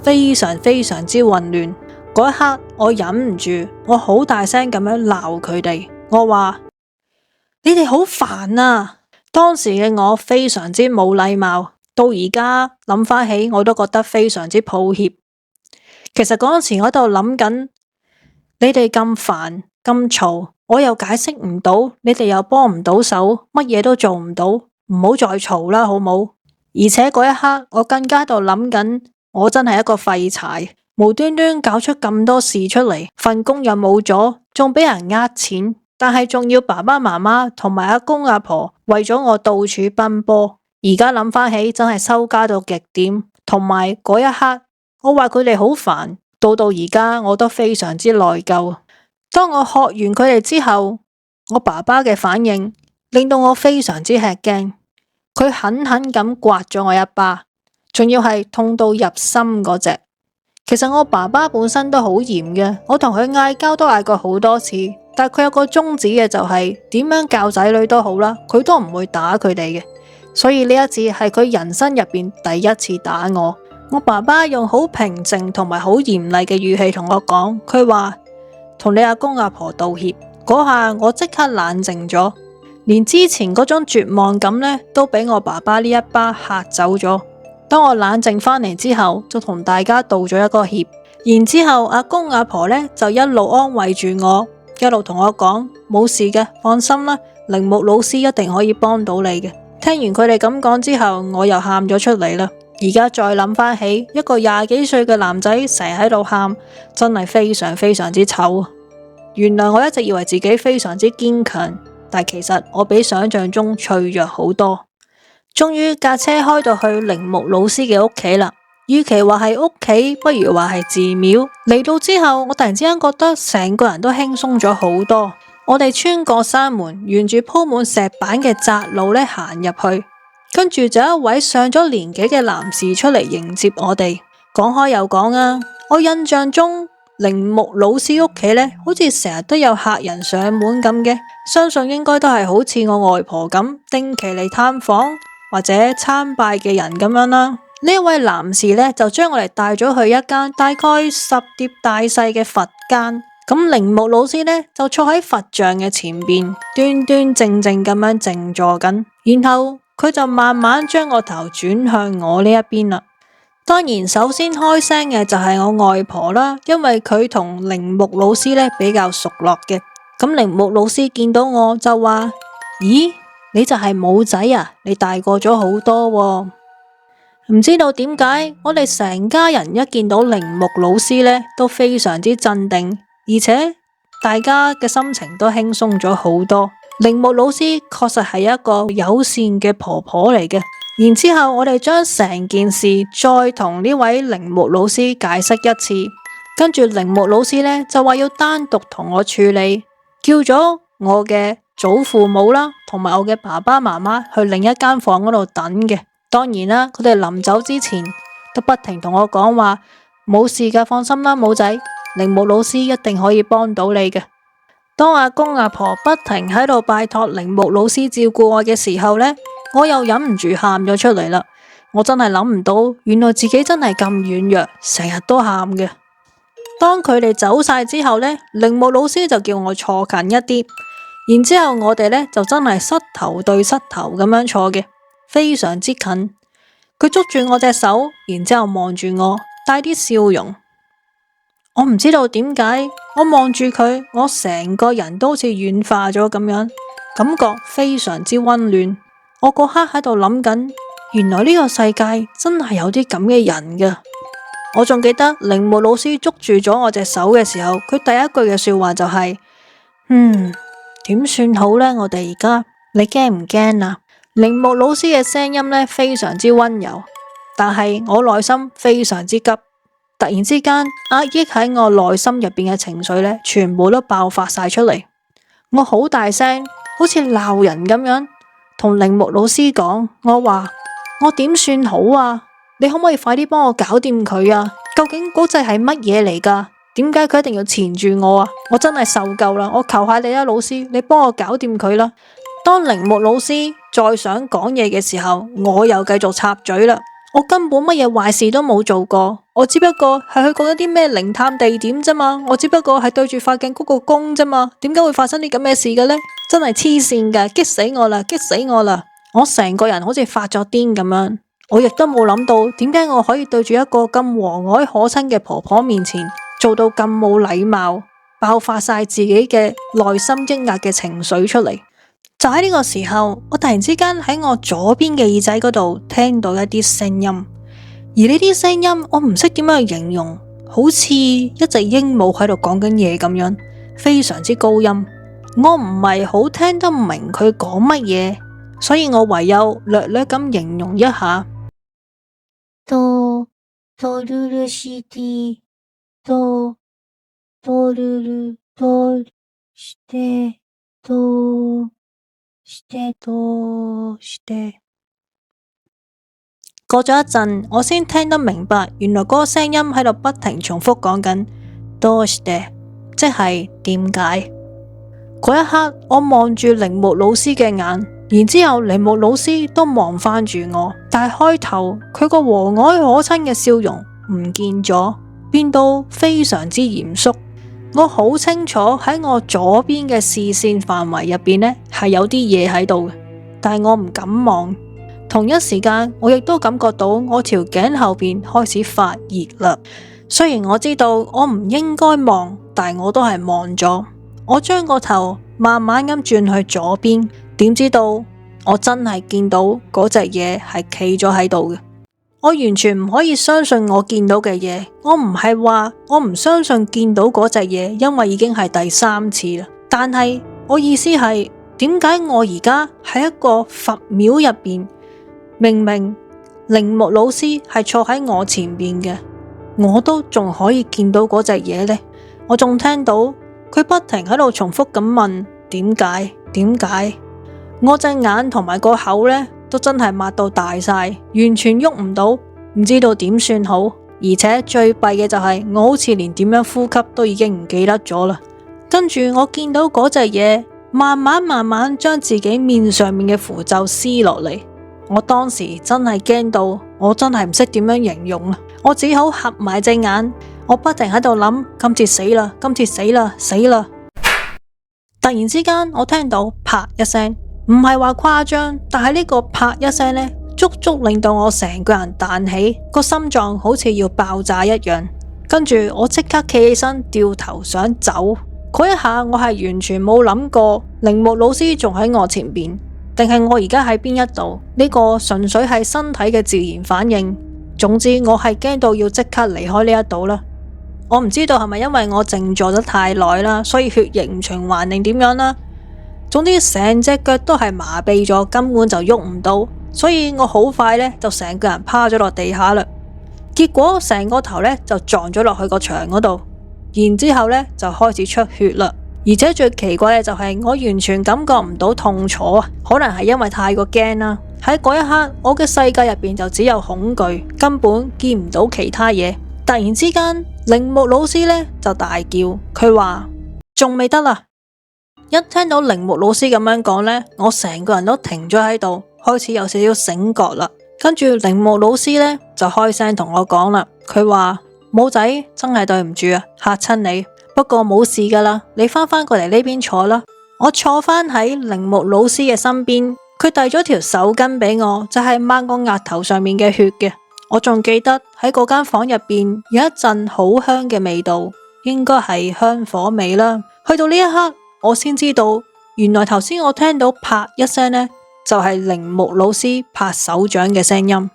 非常非常之混亂。嗰一刻我忍唔住，我好大聲咁樣鬧佢哋，我話：你哋好煩啊！當時嘅我非常之冇禮貌。到而家諗返起，我都覺得非常之抱歉。其實嗰陣時我喺度諗緊，你哋咁煩咁嘈，我又解釋唔到，你哋又幫唔到手，乜嘢都做唔到，唔好再嘈啦，好冇？而且嗰一刻，我更加喺度諗緊，我真係一個廢柴，無端端搞出咁多事出嚟，份工又冇咗，仲俾人呃錢，但係仲要爸爸媽媽同埋阿公阿婆為咗我到處奔波。而家諗返起真係羞家到極點，同埋嗰一刻我話佢哋好煩，到而家我都非常之內疚。當我喝完佢哋之後，我爸爸嘅反應令到我非常之吃驚，佢狠狠咁刮咗我一巴，仲要係痛到入心嗰隻。其實我爸爸本身都好嚴嘅，我同佢嗌交都嗌過好多次，但佢有個宗旨嘅就係點樣教仔女都好啦，佢都唔會打佢哋嘅。所以呢一次係佢人生入邊第一次打我。我爸爸用好平靜同埋好嚴厲嘅語氣同我講，佢話同你阿公阿婆道歉。嗰下我即刻冷靜咗，連之前嗰種絕望感呢都俾我爸爸呢一巴嚇走咗。當我冷靜返嚟之後，就同大家道咗一個歉。然之後阿公阿婆呢就一路安慰住我，一路同我講冇事嘅，放心啦，鈴木老師一定可以幫到你嘅。聽完佢哋咁講之後，我又喊咗出嚟啦。而家再諗返起，一個20幾歲嘅男仔成日喺度喊，真係非常非常之醜。原來我一直以為自己非常之堅強，但其實我比想象中脆弱好多。終於架車開到去鈴木老師嘅屋企啦。與其話係屋企，不如話係寺廟。嚟到之後，我突然之間覺得成個人都輕鬆咗好多。我哋穿過山門，沿住鋪滿石板嘅窄路呢行入去，跟住就有一位上咗年紀嘅男士出嚟迎接我哋。講開又講啊，我印象中鈴木老師屋企呢，好似成日都有客人上門咁嘅，相信應該都係好似我外婆咁定期嚟探訪或者參拜嘅人咁樣啦。呢一位男士呢，就將我哋帶咗去一間大概10碟大細嘅佛間。咁鈴木老師呢，就坐喺佛像嘅前邊，端端正正咁樣靜坐緊，然後佢就慢慢將個頭轉向我呢一邊啦。當然，首先開聲嘅就係我外婆啦，因為佢同鈴木老師呢比較熟絡嘅。咁鈴木老師見到我就話：咦，你就係武仔啊？你大個咗好多喎。唔知道點解，我哋成家人一見到鈴木老師呢，都非常之鎮定，而且大家嘅心情都輕鬆咗好多。鈴木老師確實係一個友善嘅婆婆嚟嘅。然之後我哋將成件事再同呢位鈴木老師解釋一次，跟住鈴木老師呢，就話要單獨同我處理，叫咗我嘅祖父母啦，同埋我嘅爸爸媽媽去另一間房嗰度等嘅。當然啦，佢哋臨走之前都不停同我講話，冇事㗎，放心啦，武仔，鈴木老師一定可以幫到你嘅。當阿公阿婆不停喺度拜託鈴木老師照顧我嘅時候呢，我又忍唔住喊咗出嚟啦。我真係諗唔到，原來自己真係咁軟弱，成日都喊嘅。當佢哋走晒之後呢，鈴木老師就叫我坐近一啲，然之後我哋呢就真係膝頭對膝頭咁樣坐嘅。非常之近，佢捉住我隻手，然之後望住我，帶啲笑容。我唔知道點解，我望住佢，我成個人都好似軟化咗咁樣，感覺非常之溫暖。我嗰刻喺度諗緊，原來呢個世界真係有啲咁嘅人㗎。我仲記得鈴木老師捉住咗我隻手嘅時候，佢第一句嘅說話就係：點算好呢？我哋而家，你驚唔驚啊？鈴木老師嘅聲音呢，非常之溫柔，但係我內心非常之急，突然之間壓抑喺我內心入邊嘅情緒呢，全部都爆發晒出嚟。我好大聲，好似鬧人咁樣，同鈴木老師講：我話我點算好啊？你可唔可以快啲幫我搞掂佢啊？究竟嗰隻係乜嘢嚟噶？點解佢一定要纏住我啊？我真係受夠啦！我求下你啦，老師，你幫我搞掂佢啦！當鈴木老師再想講嘢嘅時候，我又繼續插嘴啦。我根本乜嘢壞事都冇做過，我只不過係去過一啲咩靈探地點啫嘛，我只不過係對住塊鏡鞠個躬啫嘛，點解會發生啲咁嘅事嘅呢？真係黐線㗎，激死我啦，激死我啦！我成個人好似發咗癲咁樣，我亦都冇諗到點解我可以對住一個咁和藹可親嘅婆婆面前做到咁冇禮貌，爆發晒自己嘅內心抑壓嘅情緒出嚟。就喺呢個時候，我突然之間喺我左邊嘅耳仔嗰度聽到一啲聲音，而呢啲聲音我唔識點樣去形容，好似一隻鸚鵡喺度講緊嘢咁樣，非常之高音。我唔係好聽得明佢講乜嘢，所以我唯有略略咁形容一下。トルルシティトルルトしてトして過咗一陣，我先聽得明白，原來嗰個聲音喺度不停重複講緊どうして，即係點解。嗰一刻，我望住鈴木老師嘅眼，然之後鈴木老師都望返住我，但係開頭佢個和藹可親嘅笑容唔見咗，變到非常之嚴肅。我好清楚喺我左邊嘅視線範圍入邊呢係有啲嘢喺度嘅，但係我唔敢望。同一時間，我亦都感覺到我條頸後邊開始發熱啦。雖然我知道我唔應該望，但係我都係望咗。我將個頭慢慢咁轉去左邊，點知道我真係見到嗰隻嘢係企咗喺度嘅。我完全唔可以相信我見到嘅嘢，我唔係話我唔相信見到嗰隻嘢，因為已經係第3次啦。但係我意思係，點解我而家喺一個佛廟入邊，明明鈴木老師係坐喺我前邊嘅，我都仲可以見到嗰隻嘢呢？我仲聽到佢不停喺度重複咁問點解？點解？我隻眼同埋個口呢，都真係擘到大晒，完全喐唔到，唔知道點算好。而且最弊嘅就係，我好似連點樣呼吸都已經唔記得咗啦。跟住我見到嗰隻嘢慢慢將自己面上面嘅符咒撕落嚟，我當時真係驚到，我真係唔識點樣形容啦。我只好合埋隻眼，我不停喺度諗，今次死啦，今次死啦，死啦！突然之間，我聽到啪一聲。唔係話誇張，但係呢個啪一聲呢，足足令到我成個人彈起，個心臟好似要爆炸一樣。跟住我即刻企起身，掉頭想走。嗰一下我係完全冇諗過鈴木老師仲喺我前邊，定係我而家喺邊一度？呢個純粹係身體嘅自然反應。總之我係驚到要即刻離開呢一度啦。我唔知道係咪因為我靜坐得太耐啦，所以血液唔循環定點樣啦。總之成隻腳都係麻痹咗，根本就喐唔到，所以我好快呢就成個人趴咗落地下啦。結果成個頭呢就撞咗落去個牆嗰度，然之後呢就開始出血啦。而且最奇怪嘅就係我完全感覺唔到痛楚啊，可能係因為太過驚啦。喺嗰一刻，我嘅世界入邊就只有恐懼，根本見唔到其他嘢。突然之間，鈴木老師呢就大叫，佢話仲未得啦。一聽到鈴木老師咁樣講呢，我成個人都停咗喺度，開始有少少醒覺啦。跟住鈴木老師呢就開聲同我講啦，佢話武仔真係對唔住啊，嚇親你，不過冇事噶啦，你翻返過嚟呢邊坐啦。我坐返喺鈴木老師嘅身邊，佢遞咗條手巾俾我，就係抹我額頭上面嘅血嘅。我仲記得喺嗰間房入邊有一陣好香嘅味道，應該係香火味啦。去到呢一刻，我先知道原來頭先我聽到啪一聲呢，就係鈴木老師拍手掌嘅聲音。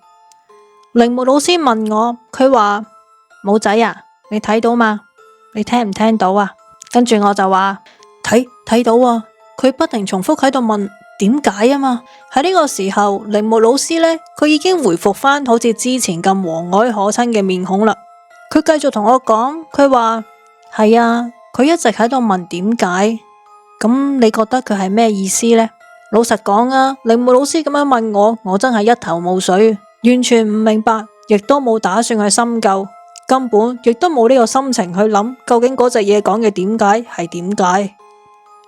鈴木老師問我，佢話武仔啊，你睇到嗎？你聽唔聽到啊？跟住我就話睇到啊。佢不停重複喺度問點解啊嘛。喺呢個時候，鈴木老師呢，佢已經回復翻好似之前咁和藹可親嘅面孔啦。佢繼續同我講，佢話係啊，佢一直喺度問點解。咁你覺得佢係咩意思呢？老實講啊，鈴木老師咁樣問我，我真係一頭霧水，完全唔明白，亦都冇打算去深究，根本亦都冇呢個心情去諗究竟嗰隻嘢講嘅點解係點解。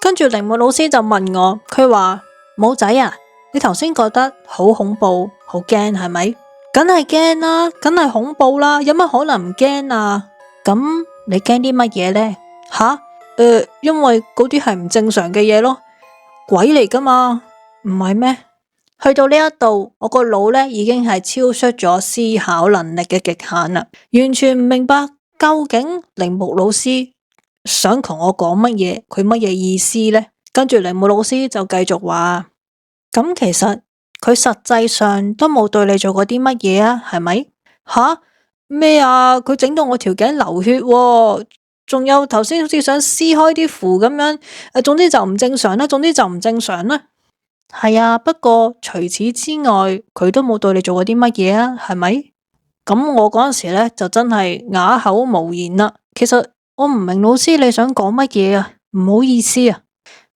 跟住鈴木老師就問我，佢話武仔啊，你頭先覺得好恐怖好驚係咪？梗係驚啦，梗係恐怖啦，有乜可能唔驚啊？咁你驚啲乜嘢呢？吓？因為嗰啲係唔正常嘅嘢咯，鬼嚟噶嘛，唔係咩？去到呢一度，我個腦呢已經係超出咗思考能力嘅極限啦，完全唔明白究竟鈴木老師想同我講乜嘢，佢乜嘢意思呢？跟住鈴木老師就繼續話，咁其實佢實際上都冇對你做過啲乜嘢啊，係咪？吓？咩啊？佢整到我條頸流血喎，仲有頭先好似想撕開啲符咁樣，總之就唔正常啦，總之就唔正常啦。係啊，不過除此之外，佢都冇對你做過啲乜嘢啊，係咪？咁我嗰陣時咧就真係啞口無言啦。其實我唔明老師你想講乜嘢啊，唔好意思啊。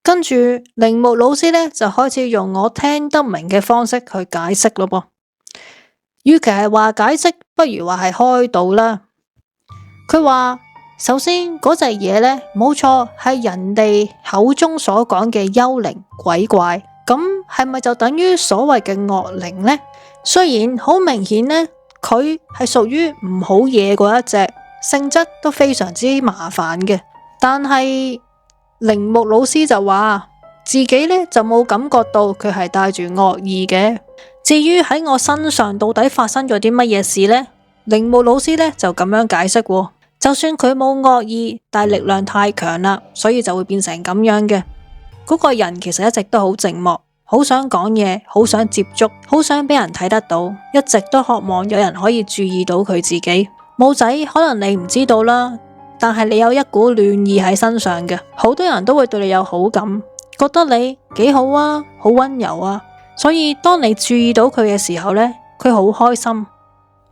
跟住鈴木老師咧就開始用我聽得明嘅方式去解釋咯噃。與其係話解釋，不如話係開導啦。佢話首先嗰隻嘢呢，冇錯，係人哋口中所講嘅幽靈鬼怪，咁係咪就等於所謂嘅惡靈呢？雖然好明顯呢，佢係屬於唔好嘢嗰一隻，性質都非常之麻煩嘅，但係鈴木老師就話自己呢就冇感覺到佢係帶住惡意嘅。至於喺我身上到底發生咗啲乜嘢事呢？鈴木老師呢就咁樣解釋喎。就算佢冇惡意，但力量太強啦，所以就會變成咁樣嘅。嗰個人其實一直都好寂寞，好想講嘢，好想接觸，好想俾人睇得到，一直都渴望有人可以注意到佢自己。武仔，可能你唔知道啦，但係你有一股暖意喺身上嘅，好多人都會對你有好感，覺得你幾好啊，好溫柔啊，所以當你注意到佢嘅時候呢，佢好開心。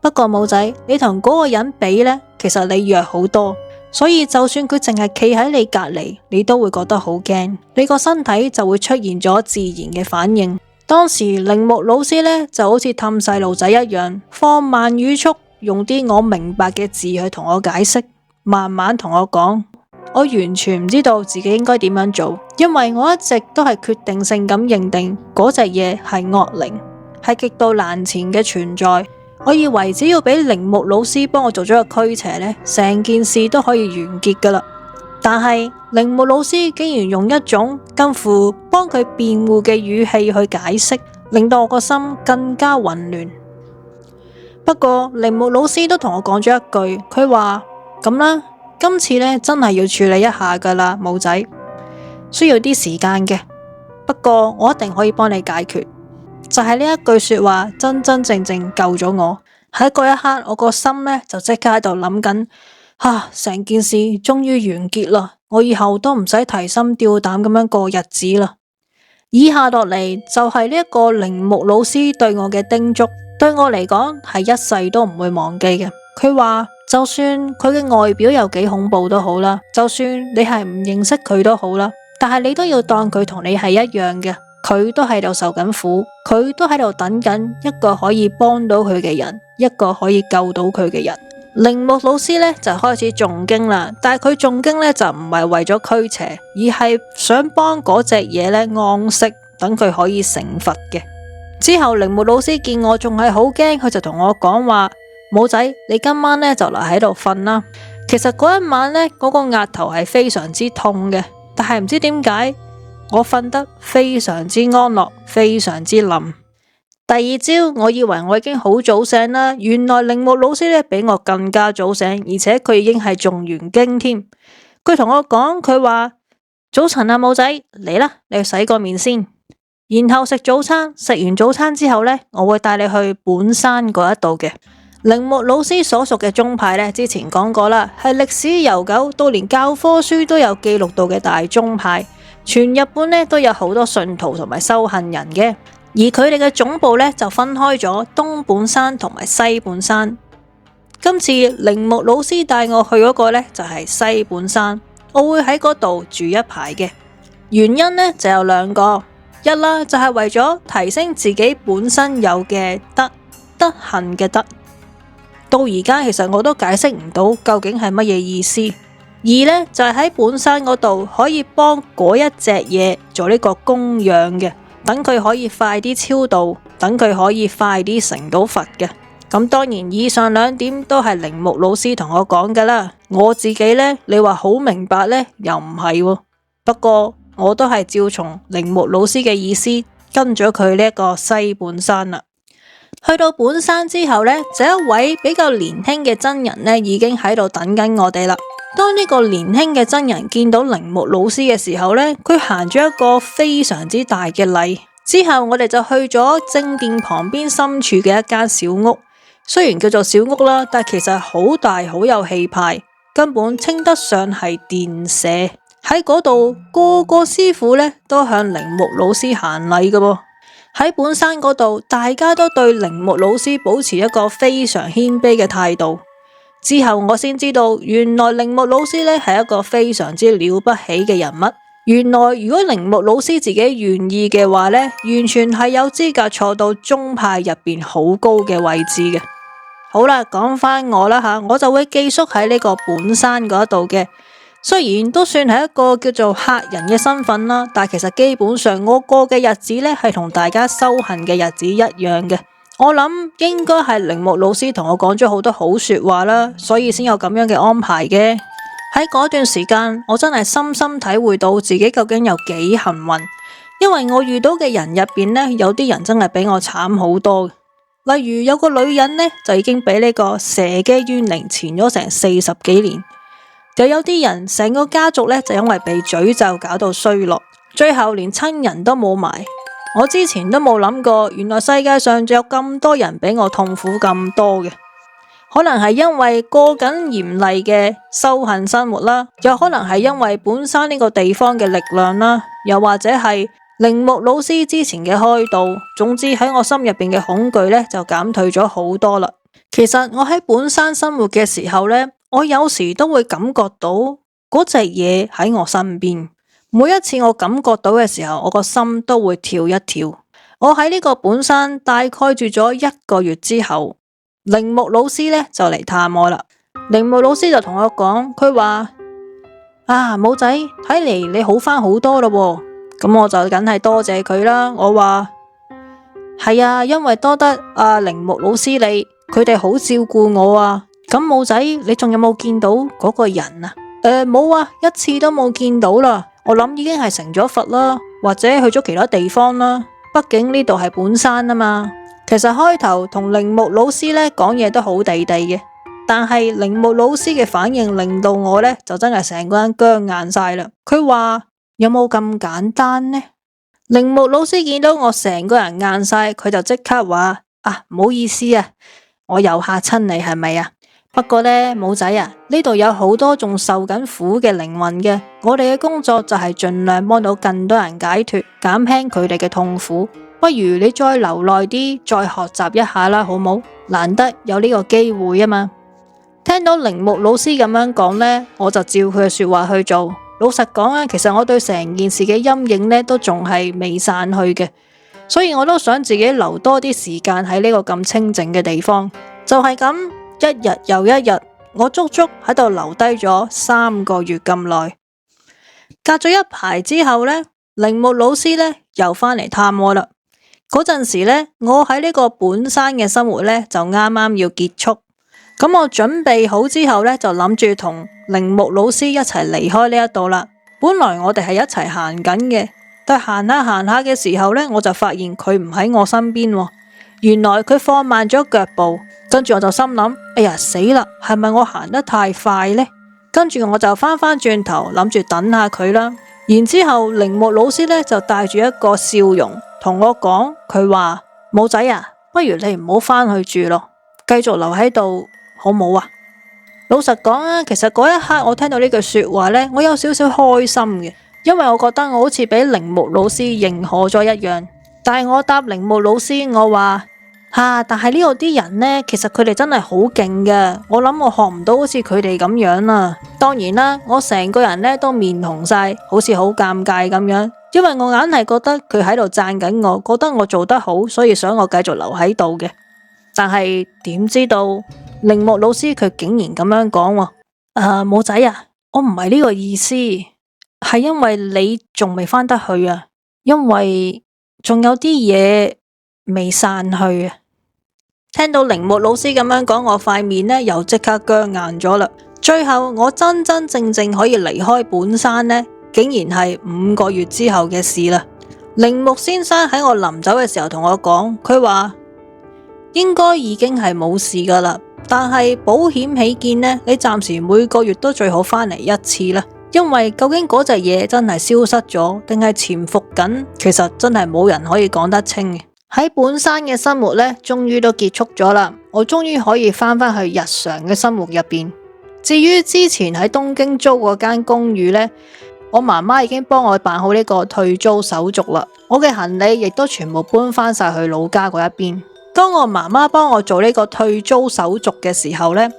不過武仔，你同嗰個人比呢，其實你弱好多，所以就算佢淨係企喺你隔籬，你都會覺得好驚，你個身體就會出現咗自然嘅反應。當時鈴木老師呢就好似氹細路仔一樣，放慢語速，用啲我明白嘅字去同我解釋，慢慢同我講。我完全唔知道自己應該點樣做，因為我一直都係決定性咁認定嗰隻嘢係惡靈，係極度難纏嘅存在。我以為只要俾鈴木老師幫我做咗個驅邪呢，成件事都可以完結噶啦。但係鈴木老師竟然用一種近乎幫佢辯護嘅語氣去解釋，令到我個心更加混亂。不過鈴木老師都同我講咗一句，佢話咁啦，今次呢真係要處理一下噶啦，武仔，需要啲時間嘅。不過我一定可以幫你解決。就係呢一句說話，真真正正救咗我。喺嗰一刻，我個心呢就即刻喺度諗緊，成件事終於完結啦，我以後都唔使提心吊膽咁樣過日子啦。以下落嚟就係呢一個鈴木老師對我嘅叮囑，對我嚟講係一世都唔會忘記嘅。佢話就算佢嘅外表有幾恐怖都好啦，就算你係唔認識佢都好啦，但係你都要當佢同你係一樣嘅，佢都喺度受緊苦，佢都喺度等緊一個可以幫到佢嘅人，一個可以救到佢嘅人。鈴木老師呢就開始誦經啦，但係佢誦經呢就唔係為咗驅邪，而係想幫嗰隻嘢呢安息，等佢可以成佛嘅。之後鈴木老師見我仲係好驚，佢就同我講話：武仔，你今晚呢就留喺度瞓啦。其實嗰一晚呢，嗰個額頭係非常之痛嘅，但係唔知點解我瞓得非常之安樂，非常之冧。第二朝，我以為我已經好早醒啦，原來鈴木老師呢比我更加早醒，而且佢已經係誦完經添。佢同我講，佢話：早晨啊，武仔，嚟啦，你去洗個面先，然後食早餐。食完早餐之後呢，我會帶你去本山嗰一度嘅。鈴木老師所屬嘅宗派呢，之前講過啦，係歷史悠久到連教科書都有記錄到嘅大宗派，全日本呢都有好多信徒同埋修行人嘅。而佢哋嘅總部呢，就分開咗東本山同埋西本山。今次鈴木老師帶我去嗰個呢，就係西本山，我會喺嗰度住一排嘅。原因呢，就有兩個，一啦就係為咗提升自己本身有嘅德行嘅德，到而家其實我都解釋唔到究竟係乜嘢意思。二呢，就係喺本山嗰度可以幫嗰一隻嘢做呢個供養嘅。等佢可以快啲超度，等佢可以快啲成到佛嘅。咁當然以上兩點都係鈴木老師同我講噶啦。我自己呢，你話好明白呢，又唔係喎。不過我都係照從鈴木老師嘅意思，跟咗佢呢一個西本山啦。去到本山之後呢，就一位比較年輕嘅僧人呢已經喺度等緊我哋啦。當呢個年輕嘅僧人見到鈴木老師嘅時候呢，佢行咗一個非常之大嘅禮。之後我哋就去咗正殿旁邊深處嘅一間小屋，雖然叫做小屋啦，但其實好大好有氣派，根本稱得上係殿舍。喺嗰度個個師傅呢都向鈴木老師行禮嘅噃。喺本山嗰度，大家都對鈴木老師保持一個非常謙卑嘅態度。之後我先知道，原來鈴木老師呢係一個非常之了不起嘅人物。原來如果鈴木老師自己願意嘅話呢，完全係有資格坐到宗派入邊好高嘅位置嘅。好啦，講返我啦吓，我就會寄宿喺呢個本山嗰度嘅。雖然都算係一個叫做客人嘅身份啦，但其實基本上我過嘅日子呢係同大家修行嘅日子一樣嘅。我諗應該係鈴木老師同我講咗好多好說話啦，所以先有咁樣嘅安排嘅。喺嗰段時間，我真係深深體會到自己究竟有幾幸運，因為我遇到嘅人入邊呢，有啲人真係比我慘好多。例如有個女人呢，就已經俾呢個蛇嘅怨靈纏咗成40幾年，又有啲人成個家族呢，就因為被詛咒搞到衰落，最後連親人都冇埋。我之前都冇諗過，原來世界上仲有咁多人比我痛苦咁多嘅。可能係因為過緊嚴厲嘅修行生活啦，又可能係因為本山呢個地方嘅力量啦，又或者係鈴木老師之前嘅開導。總之喺我心入邊嘅恐懼呢，就減退咗好多啦。其實我喺本山生活嘅時候呢，我有時都會感覺到嗰隻嘢喺我身邊。每一次我感覺到嘅時候，我個心都會跳一跳。我喺呢個本山大概住咗1個月之後，鈴木老師呢就嚟探我啦。鈴木老師就同我講，佢話：武仔，睇嚟你好返好多咯。咁我就梗係多謝佢啦。我話係啊，因為多得鈴木老師佢哋好照顧我啊。咁武仔，你仲有冇見到嗰個人啊？冇啊，一次都冇見到啦。我諗已經係成咗佛啦，或者去咗其他地方啦。畢竟呢度係本山啊嘛。其實開頭同鈴木老師呢講嘢都好地地嘅，但係鈴木老師嘅反應令到我呢就真係成個人僵硬晒啦。佢話有冇咁簡單呢？鈴木老師見到我成個人硬晒，佢就即刻話唔好意思啊，我又嚇親你係咪啊？不過呢，武仔啊，呢度有好多仲受緊苦嘅靈魂嘅，我哋嘅工作就係盡量幫到更多人解脫，減輕佢哋嘅痛苦。不如你再留耐啲，再學習一下啦，好冇？難得有呢個機會啊嘛。聽到鈴木老師咁樣講呢，我就照佢嘅說話去做。老實講啊，其實我對成件事嘅陰影呢都仲係未散去嘅，所以我都想自己留多啲時間喺呢個咁清靜嘅地方。就係咁。一日又一日，我足足喺度留低咗3個月咁耐。隔咗一排之後呢，鈴木老師呢又返嚟探我啦。嗰陣時呢，我喺呢個本山嘅生活呢就啱啱要結束。咁我準備好之後呢，就諗住同鈴木老師一齊離開呢一度啦。本來我哋係一齊行緊嘅，但行下行下嘅時候呢，我就發現佢唔喺我身邊喎。原來佢放慢咗腳步。跟住我就心諗，哎呀死啦，係咪我行得太快呢？跟住我就翻轉頭諗住等下佢啦。然之後鈴木老師呢就帶住一個笑容同我講，佢話武仔啊，不如你唔好返去住咯，繼續留喺度好冇啊？老實講啊，其實嗰一刻我聽到呢句說話呢，我有少少開心嘅，因為我覺得我好似俾鈴木老師認可咗一樣。但係我答鈴木老師，我話但係呢度啲人呢，其實佢哋真係好勁嘅，我諗我學唔到好似佢哋咁樣啊。當然啦，我成個人呢都面紅晒，好似好尷尬咁樣，因為我硬係覺得佢喺度讚緊我，覺得我做得好，所以想我繼續留喺度嘅。但係點知道鈴木老師佢竟然咁樣講喎，武仔啊，我唔係呢個意思，係因為你仲未返得去啊，因為仲有啲嘢未散去啊。聽到鈴木老師咁樣講，我塊面呢又即刻僵硬咗啦。最後我真真正正可以離開本山呢，竟然係5個月之後嘅事啦。鈴木先生喺我臨走嘅時候同我講，佢話應該已經係冇事噶啦，但係保險起見呢，你暫時每個月都最好返嚟一次啦。因為究竟嗰隻嘢真係消失咗，定係潛伏緊，其實真係冇人可以講得清嘅。喺本山嘅生活呢，終於都結束咗啦。我終於可以返返去日常嘅生活入邊。至於之前喺東京租嗰間公寓呢，我媽媽已經幫我辦好呢個退租手續啦。我嘅行李亦都全部搬返晒去老家嗰一邊。當我媽媽幫我做呢個退租手續嘅時候呢，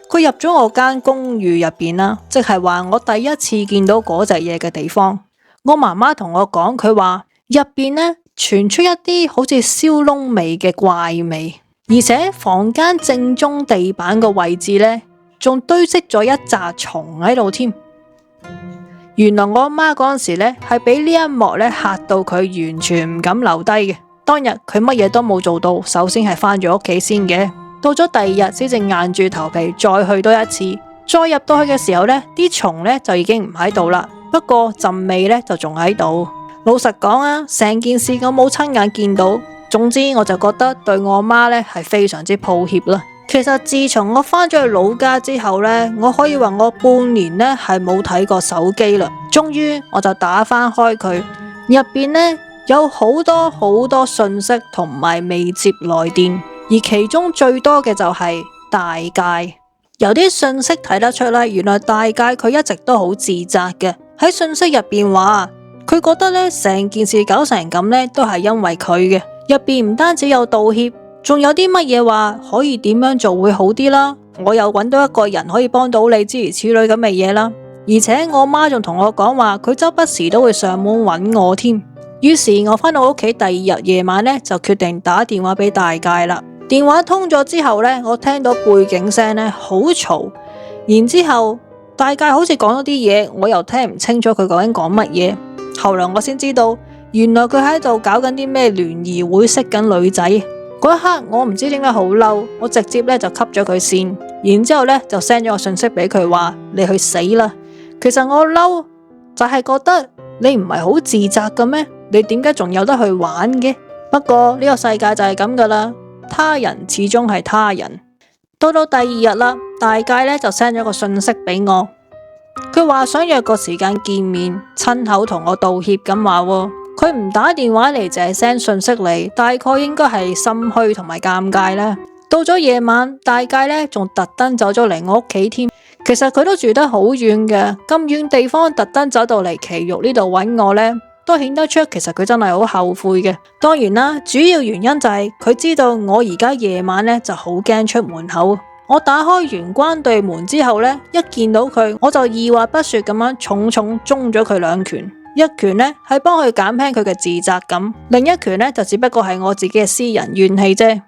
佢入咗我間公寓入邊啦，即係話我第一次見到嗰隻嘢嘅地方。我媽媽同我講，佢話入邊呢傳出一啲好似燒燶味嘅怪味，而且房間正中地板個位置呢，仲堆積咗一紮蟲喺度添。原來我阿媽嗰陣時呢係俾呢一幕呢嚇到佢完全唔敢留低嘅。當日佢乜嘢都冇做到，首先係返咗屋企先嘅。到咗第二日先至硬住頭皮再去多一次，再入到去嘅時候呢，啲蟲呢就已經唔喺度啦，不過陣味呢就仲喺度。老實講啊，成件事我冇親眼見到，總之我就覺得對我媽呢係非常之抱歉啦。其實自從我返咗去老家之後呢，我可以話我半年呢係冇睇過手機啦。終於我就打返開佢，入邊呢有好多好多信息同埋未接來電，而其中最多嘅就係大介。由啲信息睇得出啦，原來大介佢一直都好自責嘅。喺信息入邊話，佢覺得呢成件事搞成咁呢都係因為佢嘅。入邊唔單止有道歉，仲有啲乜嘢話可以點樣做會好啲啦。我又揾到一個人可以幫到你，諸如此類咁嘅嘢啦。而且我媽仲同我講話，佢周不時都會上門揾我添。於是我返到屋企第二日夜晚呢，就決定打電話俾大介啦。電話通咗之後呢，我聽到背景聲呢好嘈，然之後大介好似講咗啲嘢，我又聽唔清楚佢究竟講乜嘢。後來我先知道，原來佢喺度搞緊啲咩聯誼會，識緊女仔。嗰一刻我唔知點解好嬲，我直接呢就 cut 咗佢線，然之後呢就 send 咗個信息俾佢話，你去死啦。其實我嬲就係覺得你唔係好自責嘅咩？你點解仲有得去玩嘅？不過呢個世界就係咁噶啦，他人始終係他人。到第二日啦，大介呢就 send 咗個信息俾我，佢話想約個時間見面，親口同我道歉咁話喎。佢唔打電話嚟，淨係 send 信息嚟，大概應該係心虛同埋尷尬啦。到咗夜晚，大介呢仲特登走咗嚟我屋企添。其實佢都住得好遠嘅，咁遠地方特登走到嚟埼玉呢度揾我呢，都顯得出其實佢真係好後悔嘅。當然啦，主要原因就係佢知道我而家夜晚呢就好驚出門口。我打開玄關對門之後呢，一見到佢，我就二話不說咁樣重重中咗佢兩拳。一拳呢係幫佢減輕佢嘅自責感，另一拳呢就只不過係我自己嘅私人怨氣啫。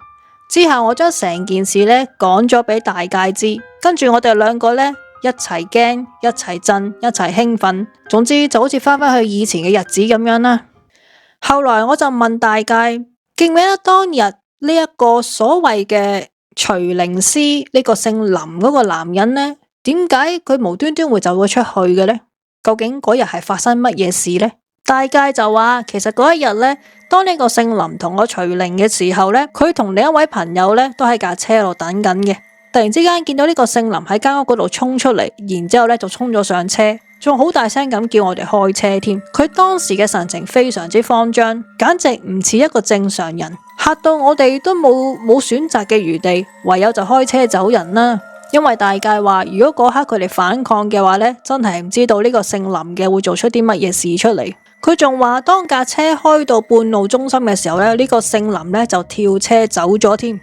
之後我將成件事呢講咗俾大介知，跟住我哋兩個呢一齊驚、一齊震、一齊興奮，總之就好似翻返去以前嘅日子咁樣啦。後來我就問大介，記唔記得當日呢一個所謂嘅徐靈思呢個姓林嗰個男人呢？點解佢無端端會走咗出去嘅呢？究竟嗰日係發生乜嘢事呢？大介就話，其實嗰一日呢，當呢個姓林同我徐靈嘅時候呢，佢同另一位朋友呢都喺架車度等緊嘅。突然之間見到呢個姓林喺間屋嗰度衝出嚟，然之後呢就衝咗上車，仲好大聲咁叫我哋開車添。佢當時嘅神情非常之慌張，簡直唔似一個正常人，嚇到我哋都冇選擇嘅餘地，唯有就開車走人啦。因為大介話，如果嗰刻佢哋反抗嘅話呢，真係唔知道呢個姓林嘅會做出啲乜嘢事出嚟。佢仲話，當架車開到半路中心嘅時候呢，呢個姓林呢就跳車走咗添。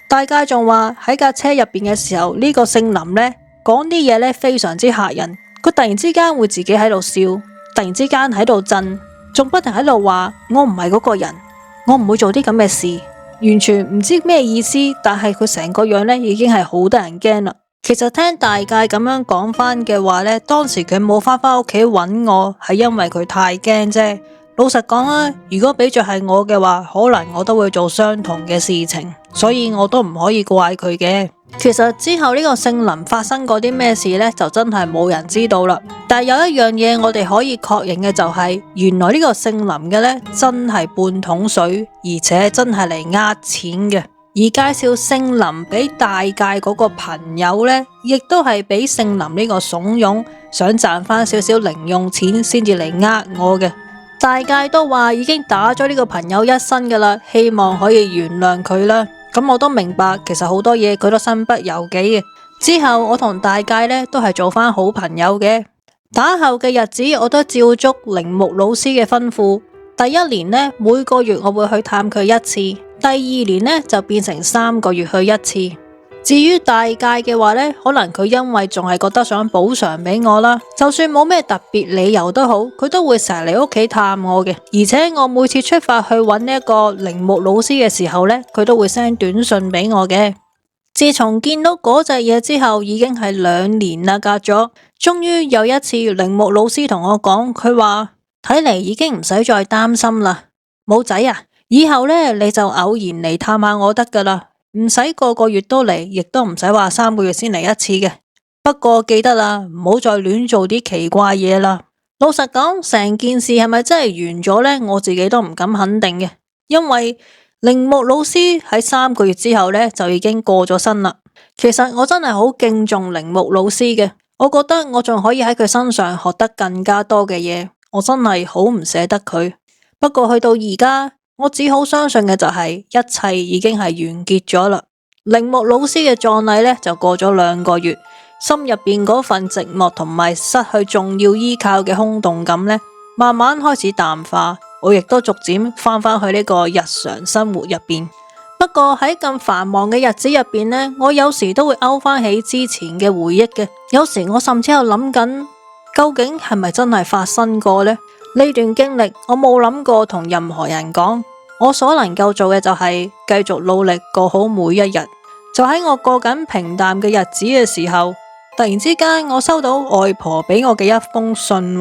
大介仲話喺架車入邊嘅時候，呢個姓林呢講啲嘢呢非常之嚇人。佢突然之間會自己喺度笑，突然之間喺度震，仲不停喺度話我唔係嗰個人，我唔會做啲咁嘅事。完全唔知咩意思，但係佢成個樣呢已經係好得人驚啦。其實聽大介咁樣講翻嘅話呢，當時佢冇翻屋企揾我，係因為佢太驚啫。老實講啦，如果俾着係我嘅話，可能我都會做相同嘅事情，所以我都唔可以怪佢嘅。其實之後呢個姓林發生過啲咩事呢，就真係冇人知道啦。但係有一樣嘢我哋可以確認嘅就係，原來呢個姓林嘅呢真係半桶水，而且真係嚟呃錢嘅。而介紹姓林俾大介嗰個朋友呢，亦都係俾姓林呢個慫恿，想賺翻少少零用錢先至嚟呃我嘅。大介都話已經打咗呢個朋友一身噶啦，希望可以原諒佢啦。咁我都明白，其實好多嘢佢都身不由己嘅。之後我同大介呢都係做翻好朋友嘅。打後嘅日子，我都照足鈴木老師嘅吩咐。第一年呢，每個月我會去探佢一次；第二年呢，就變成3個月去一次。至於大介嘅話呢，可能佢因為仲係覺得想補償俾我啦，就算冇咩特別理由都好，佢都會成日嚟屋企探我嘅。而且我每次出發去揾呢一個鈴木老師嘅時候呢，佢都會 send 短信俾我嘅。自從見到嗰隻嘢之後，已經係2年啦，隔咗。終於有一次，鈴木老師同我講，佢話睇嚟已經唔使再擔心啦，冇仔啊，以後呢，你就偶然嚟探下我得噶啦。唔使個個月都嚟，亦都唔使話3個月先嚟一次嘅。不過記得啦，唔好再亂做啲奇怪嘢啦。老實講，成件事係咪真係完咗呢？我自己都唔敢肯定嘅，因為鈴木老師喺3個月之後呢，就已經過咗身啦。其實我真係好敬重鈴木老師嘅，我覺得我仲可以喺佢身上學得更加多嘅嘢，我真係好唔捨得佢。不過去到而家，我只好相信嘅就係一切已經係完結咗啦。鈴木老師嘅葬禮呢，就過咗2個月，心入邊嗰份寂寞同埋失去重要依靠嘅空洞感呢，慢慢開始淡化。我亦都逐漸翻返去呢個日常生活入邊。不過喺咁繁忙嘅日子入邊呢，我有時都會勾翻起之前嘅回憶嘅。有時我甚至有諗緊，究竟係咪真係發生過呢？呢段經歷我冇諗過同任何人講，我所能夠做嘅就係繼續努力過好每一日。就喺我過緊平淡嘅日子嘅時候，突然之間我收到外婆俾我嘅一封信。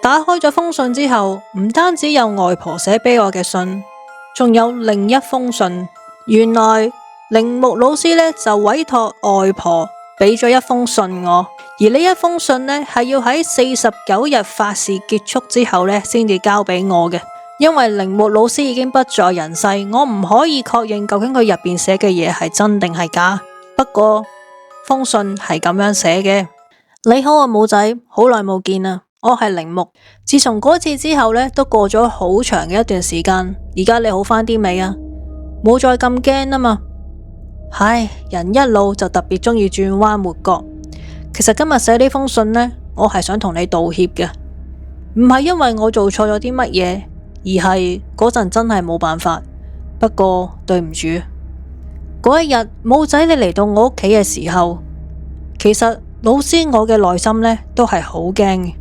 打開咗封信之後，唔單止有外婆寫俾我嘅信，仲有另一封信。原來鈴木老師呢就委託外婆俾咗一封信我。而呢一封信呢，係要喺49日法事結束之後呢先至交俾我嘅，因為鈴木老師已經不在人世，我唔可以確認究竟佢入邊寫嘅嘢係真定係假。不過封信係咁樣寫嘅：你好啊，武仔，好耐冇見啦，我係鈴木。自從嗰次之後呢，都過咗好長嘅一段時間，而家你好返啲未啊？冇再咁驚啊嘛。唉，人一老就特別中意轉彎抹角。其實今日寫呢封信呢，我係想同你道歉嘅，唔係因為我做錯咗啲乜嘢，而係嗰陣真係冇辦法。不過對唔住，嗰一日武仔你嚟到我屋企嘅時候，其實老師我嘅內心呢都係好驚嘅，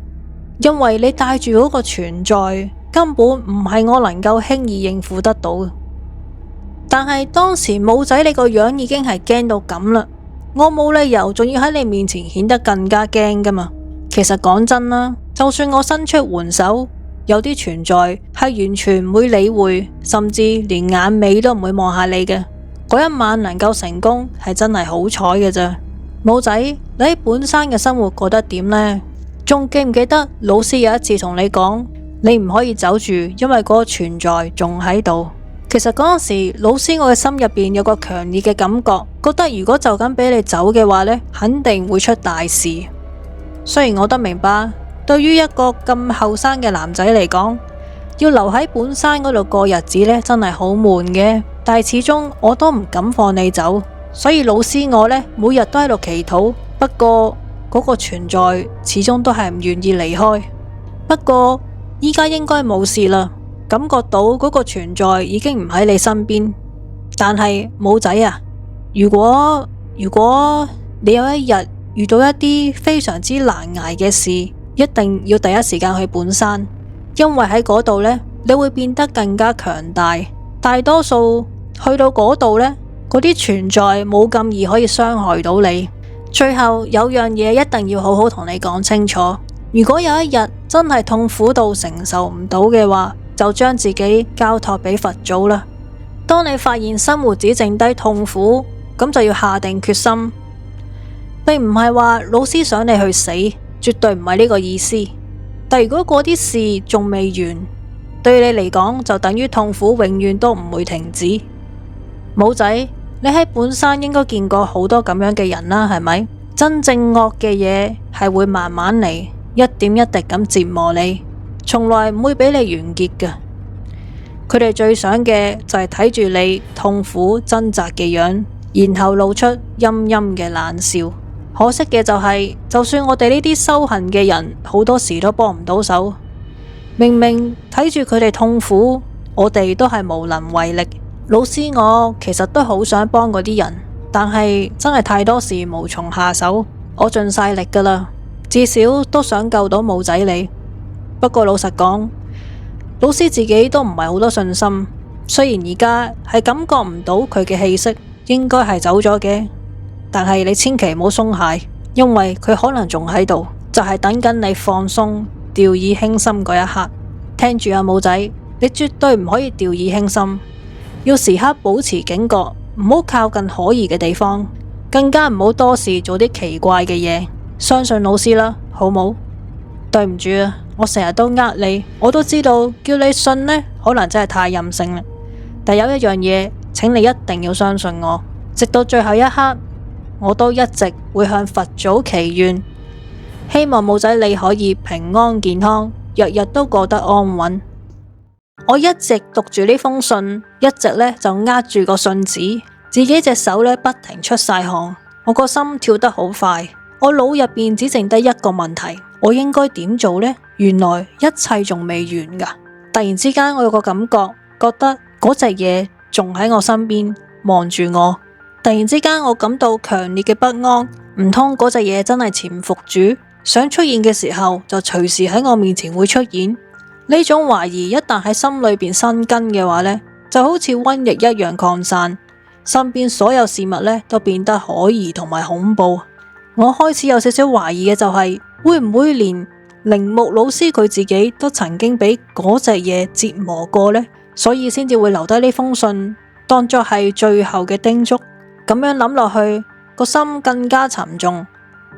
因為你帶住嗰個存在根本唔係我能夠輕易應付得到嘅。但係當時武仔你個樣已經係驚到咁啦，我冇理由仲要喺你面前顯得更加驚噶嘛。其實講真啦，就算我伸出援手，有啲存在係完全唔會理會，甚至連眼尾都唔會望下你嘅。嗰一晚能夠成功係真係好彩嘅啫。武仔，你喺本山嘅生活過得點呢？仲記唔記得老師有一次同你講，你唔可以走住，因為嗰個存在仲喺度。其實嗰陣時，老師我嘅心入邊有個強烈嘅感覺，覺得如果就咁俾你走嘅話呢，肯定會出大事。雖然我都明白，對於一個咁後生嘅男仔嚟講，要留喺本山嗰度過日子呢，真係好悶嘅。但係始終我都唔敢放你走，所以老師我呢，每日都喺度祈禱。不過嗰個存在始終都係唔願意離開。不過依家應該冇事啦。感覺到嗰個存在已經唔喺你身邊，但係武仔啊，如果你有一日遇到一啲非常之難捱嘅事，一定要第一時間去本山，因為喺嗰度呢，你會變得更加強大。大多數去到嗰度呢，嗰啲存在冇咁易可以傷害到你。最後有樣嘢一定要好好同你講清楚，如果有一日真係痛苦到承受唔到嘅話，就將自己交託俾佛祖啦。當你發現生活只剩低痛苦，咁就要下定決心，並唔係話老師想你去死，絕對唔係呢個意思。但如果嗰啲事仲未完，對你嚟講就等於痛苦永遠都唔會停止。武仔，你喺本山應該見過好多咁樣嘅人啦，係咪？真正惡嘅嘢係會慢慢嚟，一點一滴咁折磨你，從來唔會俾你完結嘅。佢哋最想嘅就係睇住你痛苦掙扎嘅樣，然後露出陰陰嘅冷笑。可惜嘅就係，就算我哋呢啲修行嘅人，好多時都幫唔到手。明明睇住佢哋痛苦，我哋都係無能為力。老師我其實都好想幫嗰啲人，但係真係太多事無從下手。我盡晒力噶啦，至少都想救到武仔你。不過老實講，老師自己都唔係好多信心。雖然而家係感覺唔到佢嘅氣息，應該係走咗嘅，但係你千祈唔好鬆懈，因為佢可能仲喺度，就係等緊你放鬆、掉以輕心嗰一刻。聽住啊，武仔，你絕對唔可以掉以輕心，要時刻保持警覺，唔好靠近可疑嘅地方，更加唔好多事做啲奇怪嘅嘢。相信老師啦，好冇？對唔住啊，我成日都呃你，我都知道叫你信呢，可能真係太任性啦。但有一樣嘢，請你一定要相信我，直到最後一刻，我都一直會向佛祖祈願，希望武仔你可以平安健康，日日都過得安穩。我一直讀住呢封信，一直呢就握住個信紙，自己隻手呢不停出晒汗，我個心跳得好快，我腦入邊只剩低一個問題。我應該點做呢？原來一切仲未完噶。突然之間，我有個感覺，覺得嗰隻嘢仲喺我身邊望住我。突然之間，我感到強烈嘅不安。唔通嗰隻嘢真係潛伏住，想出現嘅時候就隨時喺我面前會出現？呢種懷疑一旦喺心裏邊生根嘅話呢，就好似瘟疫一樣擴散，身邊所有事物呢都變得可疑同埋恐怖。我開始有少少懷疑嘅就係，會唔會連鈴木老師佢自己都曾經俾嗰隻嘢折磨過呢？所以先至會留低呢封信，當作係最後嘅叮囑。咁樣諗落去，個心更加沉重。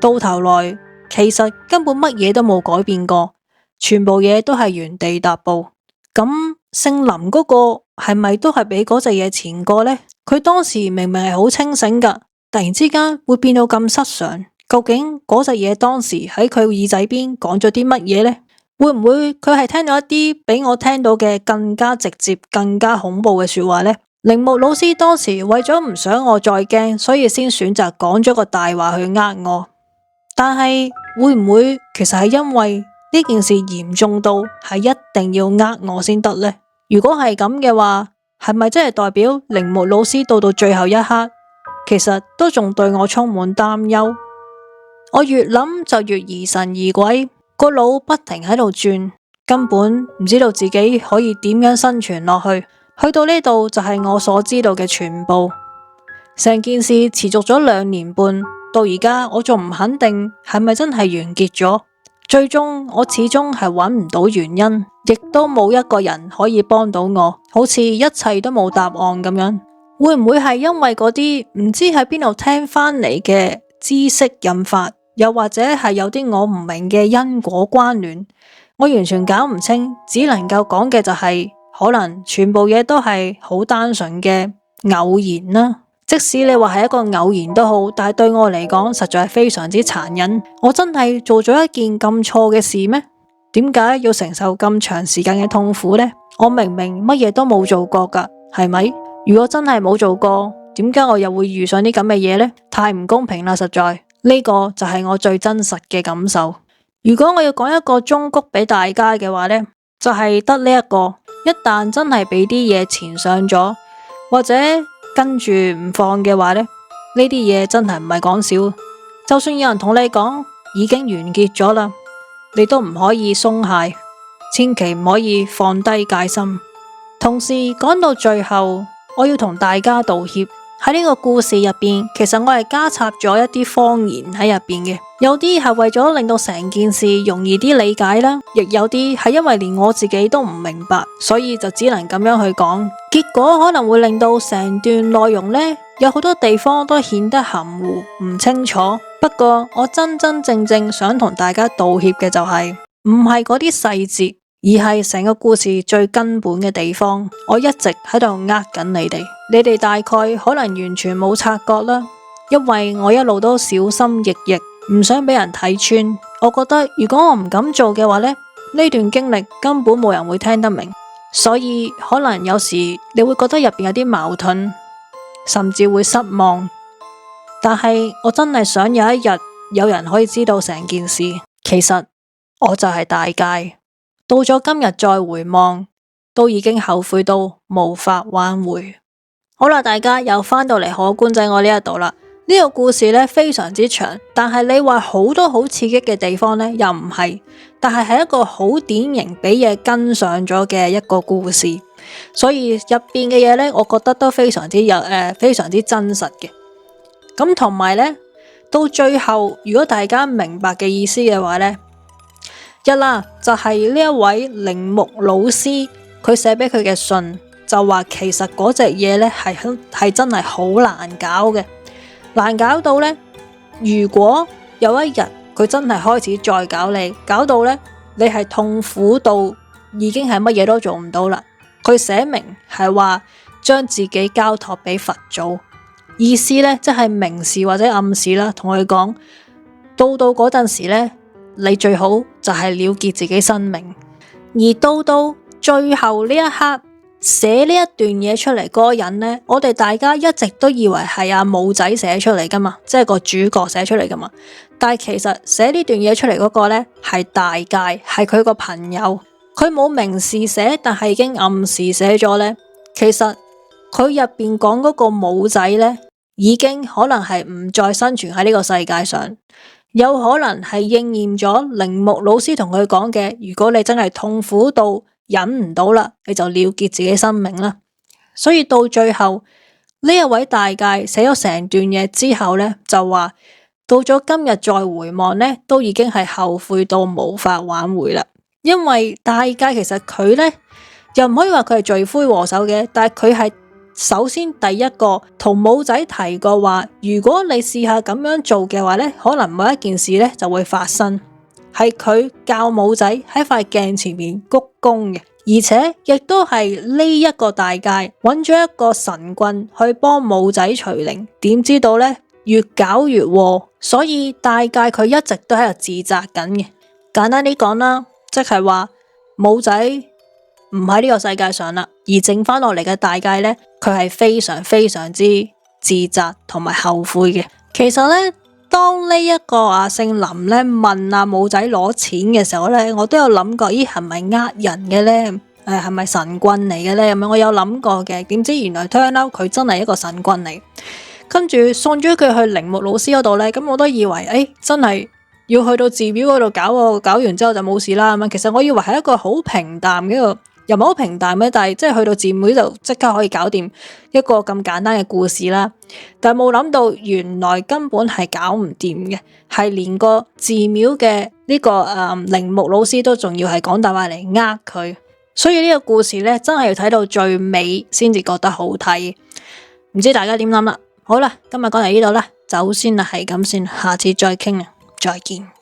到頭來，其實根本乜嘢都冇改變過，全部嘢都係原地踏步。咁姓林嗰個係咪都係俾嗰隻嘢纏過呢？佢當時明明係好清醒噶，突然之間會變到咁失常，究竟嗰隻嘢當時喺佢耳仔邊講咗啲乜嘢呢？會唔會佢係聽到一啲比我聽到嘅更加直接、更加恐怖嘅說話呢？鈴木老師當時為咗唔想我再驚，所以先選擇講咗個大話去呃我。但係會唔會其實係因為呢件事嚴重到係一定要呃我先得呢？如果係咁嘅話，係咪真係代表鈴木老師到最後一刻，其實都仲對我充滿擔憂？我越諗就越疑神疑鬼，個腦不停喺度轉，根本唔知道自己可以點樣生存落去。去到呢度就係我所知道嘅全部。成件事持續咗2年半，到而家我仲唔肯定係咪真係完結咗。最終我始終係揾唔到原因，亦都冇一個人可以幫到我，好似一切都冇答案咁樣。會唔會係因為嗰啲唔知喺邊度聽翻嚟嘅知識引發，又或者係有啲我唔明嘅因果關聯？我完全搞唔清，只能夠講嘅就係可能全部嘢都係好單純嘅偶然啦。即使你話係一個偶然都好，但係對我嚟講實在係非常之殘忍。我真係做咗一件咁錯嘅事咩？點解要承受咁長時間嘅痛苦呢？我明明乜嘢都冇做過噶，係咪？如果真係冇做過，點解我又會遇上啲咁嘅嘢呢？太唔公平啦！實在呢個就係我最真實嘅感受。如果我要講一個忠告俾大家嘅話呢，就係得呢一個：一旦真係俾啲嘢纏上咗，或者跟住唔放嘅話呢，呢啲嘢真係唔係講笑。就算有人同你講已經完結咗啦，你都唔可以鬆懈，千祈唔可以放低戒心。同時講到最後，我要同大家道歉。喺呢個故事入邊，其實我係加插咗一啲謊言喺入邊嘅，有啲係為咗令到成件事容易啲理解啦，亦有啲係因為連我自己都唔明白，所以就只能咁樣去講。結果可能會令到成段內容呢，有好多地方都顯得含糊唔清楚。不過我真真正正想同大家道歉嘅就係唔係嗰啲細節，而係成個故事最根本嘅地方。我一直喺度呃緊你哋，你哋大概可能完全冇察覺啦，因為我一路都小心翼翼，唔想俾人睇穿。我覺得如果我唔敢做嘅話呢，呢段經歷根本冇人會聽得明，所以可能有時你會覺得入邊有啲矛盾，甚至會失望。但係我真係想有一日有人可以知道成件事，其實我就係大戒。到咗今日再回望，都已經後悔到無法挽回。好啦，大家又返到嚟可觀仔我呢一度啦。呢個故事呢非常之長，但係你話好多好刺激嘅地方呢又唔係，但係係一個好典型俾嘢跟上咗嘅一個故事，所以入邊嘅嘢呢，我覺得都非常之非常之真實嘅。咁同埋呢，到最後如果大家明白嘅意思嘅話呢，一啦就係呢一位鈴木老師佢寫俾佢嘅信，就話其實嗰隻嘢呢係真係好難搞嘅，難搞到呢，如果有一日佢真係開始再搞你，搞到呢，你係痛苦到已經係乜嘢都做唔到啦。佢寫明係話將自己交託俾佛祖，意思呢，即係明示或者暗示啦，同佢講到嗰陣時呢，你最好就係了結自己生命。而到最後呢一刻寫呢一段嘢出嚟嗰個人呢，我哋大家一直都以為係阿武仔寫出嚟噶嘛，即係個主角寫出嚟噶嘛。但係其實寫呢段嘢出嚟嗰個呢，係大戒，係佢個朋友。佢冇明示寫，但係已經暗示寫咗呢。其實佢入邊講嗰個武仔呢，已經可能係唔再生存喺呢個世界上。有可能係應驗咗鈴木老師同佢講嘅，如果你真係痛苦到忍唔到啦，你就了結自己生命啦。所以到最後呢一位大戒寫咗成段嘢之後呢，就話到咗今日再回望呢，都已經係後悔到無法挽回啦。因為大戒其實佢呢，又唔可以話佢係罪魁禍首嘅，但係佢係首先第一個同武仔提過話，如果你試下咁樣做嘅話呢，可能某一件事呢就會發生。係佢教武仔喺塊鏡前面鞠躬嘅，而且亦都係呢一個大介揾咗一個神棍去幫武仔除靈，點知道呢？越搞越禍，所以大介佢一直都喺度自責緊嘅。簡單啲講啦，即係話武仔唔喺呢個世界上啦，而剩翻落嚟嘅大介呢，佢係非常非常之自責同埋後悔嘅。其實呢，當呢一個姓林呢問武仔攞錢嘅時候呢，我都有諗過，咦係咪人嘅呢？係咪神棍嚟嘅呢？咁樣我有諗過嘅，點知原來 turn out 佢真係一個神棍嚟。跟住送咗佢去鈴木老師嗰度呢，咁我都以為真係要去到寺廟嗰度搞完之後就冇事啦。咁其實我以為係一個好平淡嘅一個，又唔係好平淡嘅，但係即係去到寺廟就即刻可以搞掂一個咁簡單嘅故事啦。但係冇諗到原來根本係搞唔掂嘅，係連個寺廟嘅呢個鈴木老師都仲要係講大話嚟呃佢。所以呢個故事呢，真係要睇到最尾先至覺得好睇。唔知大家點諗啦？好啦，今日講嚟呢度啦，走先啦，係咁先，下次再傾啦，再見。